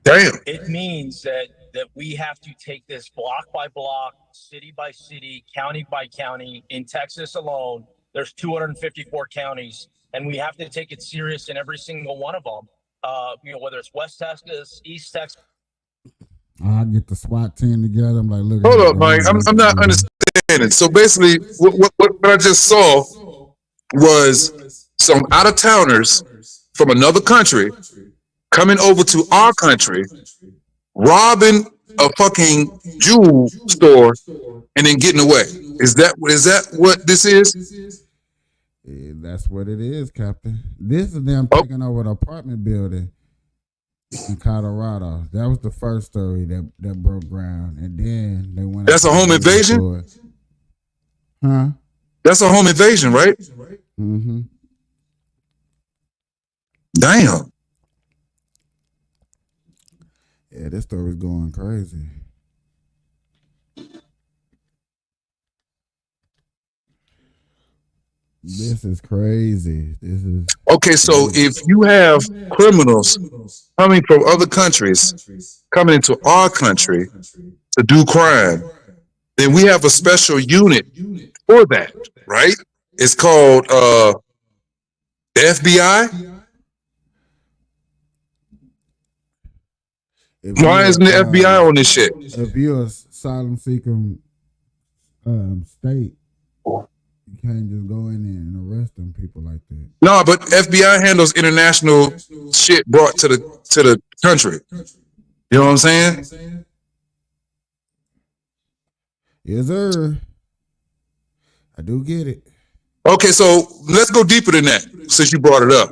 Damn. It means that we have to take this block by block, city by city, county by county. In Texas alone, there's 254 counties, and we have to take it serious in every single one of them. Whether it's West Texas, East Texas. I get the SWAT team together. I'm like, look. Hold up, Mike. I'm not understanding. So basically, what I just saw was some out of towners from another country coming over to our country, robbing a fucking jewel store, and then getting away. Is that what this is? Yeah, that's what it is, Captain. This is them taking over the apartment building in Colorado. That was the first story that broke ground, and then they went. That's a home invasion? Huh? That's a home invasion, right? Mm-hmm. Damn. Yeah, this story's going crazy. This is crazy. This is okay. So if you have criminals coming from other countries coming into our country to do crime, then we have a special unit for that, right? It's called the FBI. Why isn't the FBI on this shit? If you're a asylum seeking state, you can't just go in there and arrest them people like that. No, but FBI handles international shit brought to the country. You know what I'm saying? Yes, sir. I do get it. Okay, so let's go deeper than that. Since you brought it up,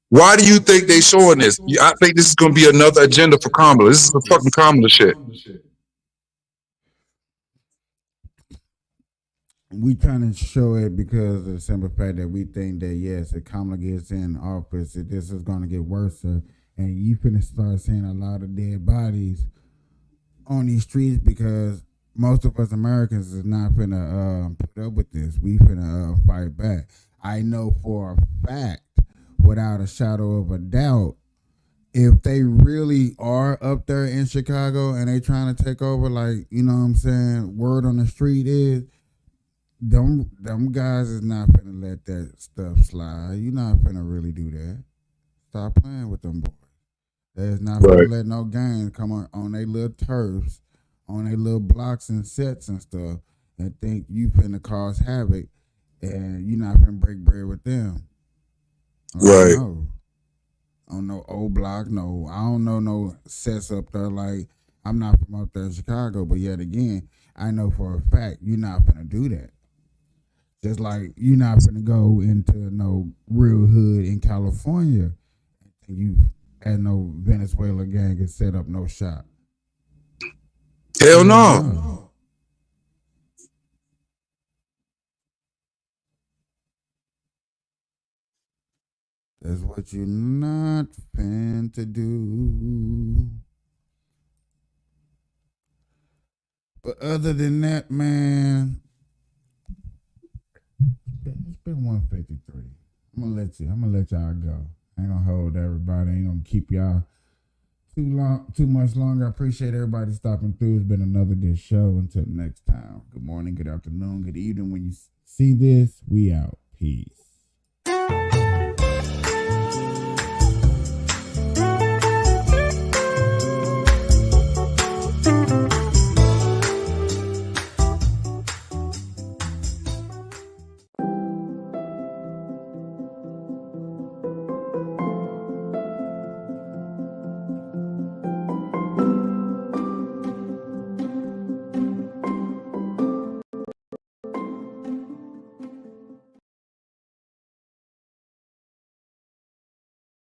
why do you think they showing this? I think this is going to be another agenda for Kamala. This is the fucking Kamala shit. We trying to show it because of the simple fact that we think that yes, if Kamala gets in office, that this is going to get worse, and you finna start seeing a lot of dead bodies on these streets because most of us Americans is not finna put up with this. We finna fight back. I know for a fact, without a shadow of a doubt, if they really are up there in Chicago and they trying to take over, like, you know what I'm saying, word on the street is, them guys is not finna let that stuff slide. You're not finna really do that. Stop playing with them boys. There's not finna let no gangs come on their little turfs, on their little blocks and sets and stuff, and think you finna cause havoc and you're not finna break bread with them. Right. I don't know old block, no. I don't know no sets up there. Like, I'm not from up there in Chicago, but yet again, I know for a fact you're not finna do that. Just like you're not gonna go into no real hood in California and you had no Venezuela gang and set up no shop. Hell no. That's what you're not fin to do. But other than that, man, it's been 153. I'm gonna let y'all go. I ain't gonna hold everybody. I ain't gonna keep y'all too much longer. I appreciate everybody stopping through. It's been another good show. Until next time. Good morning, good afternoon, good evening. When you see this, we out. Peace.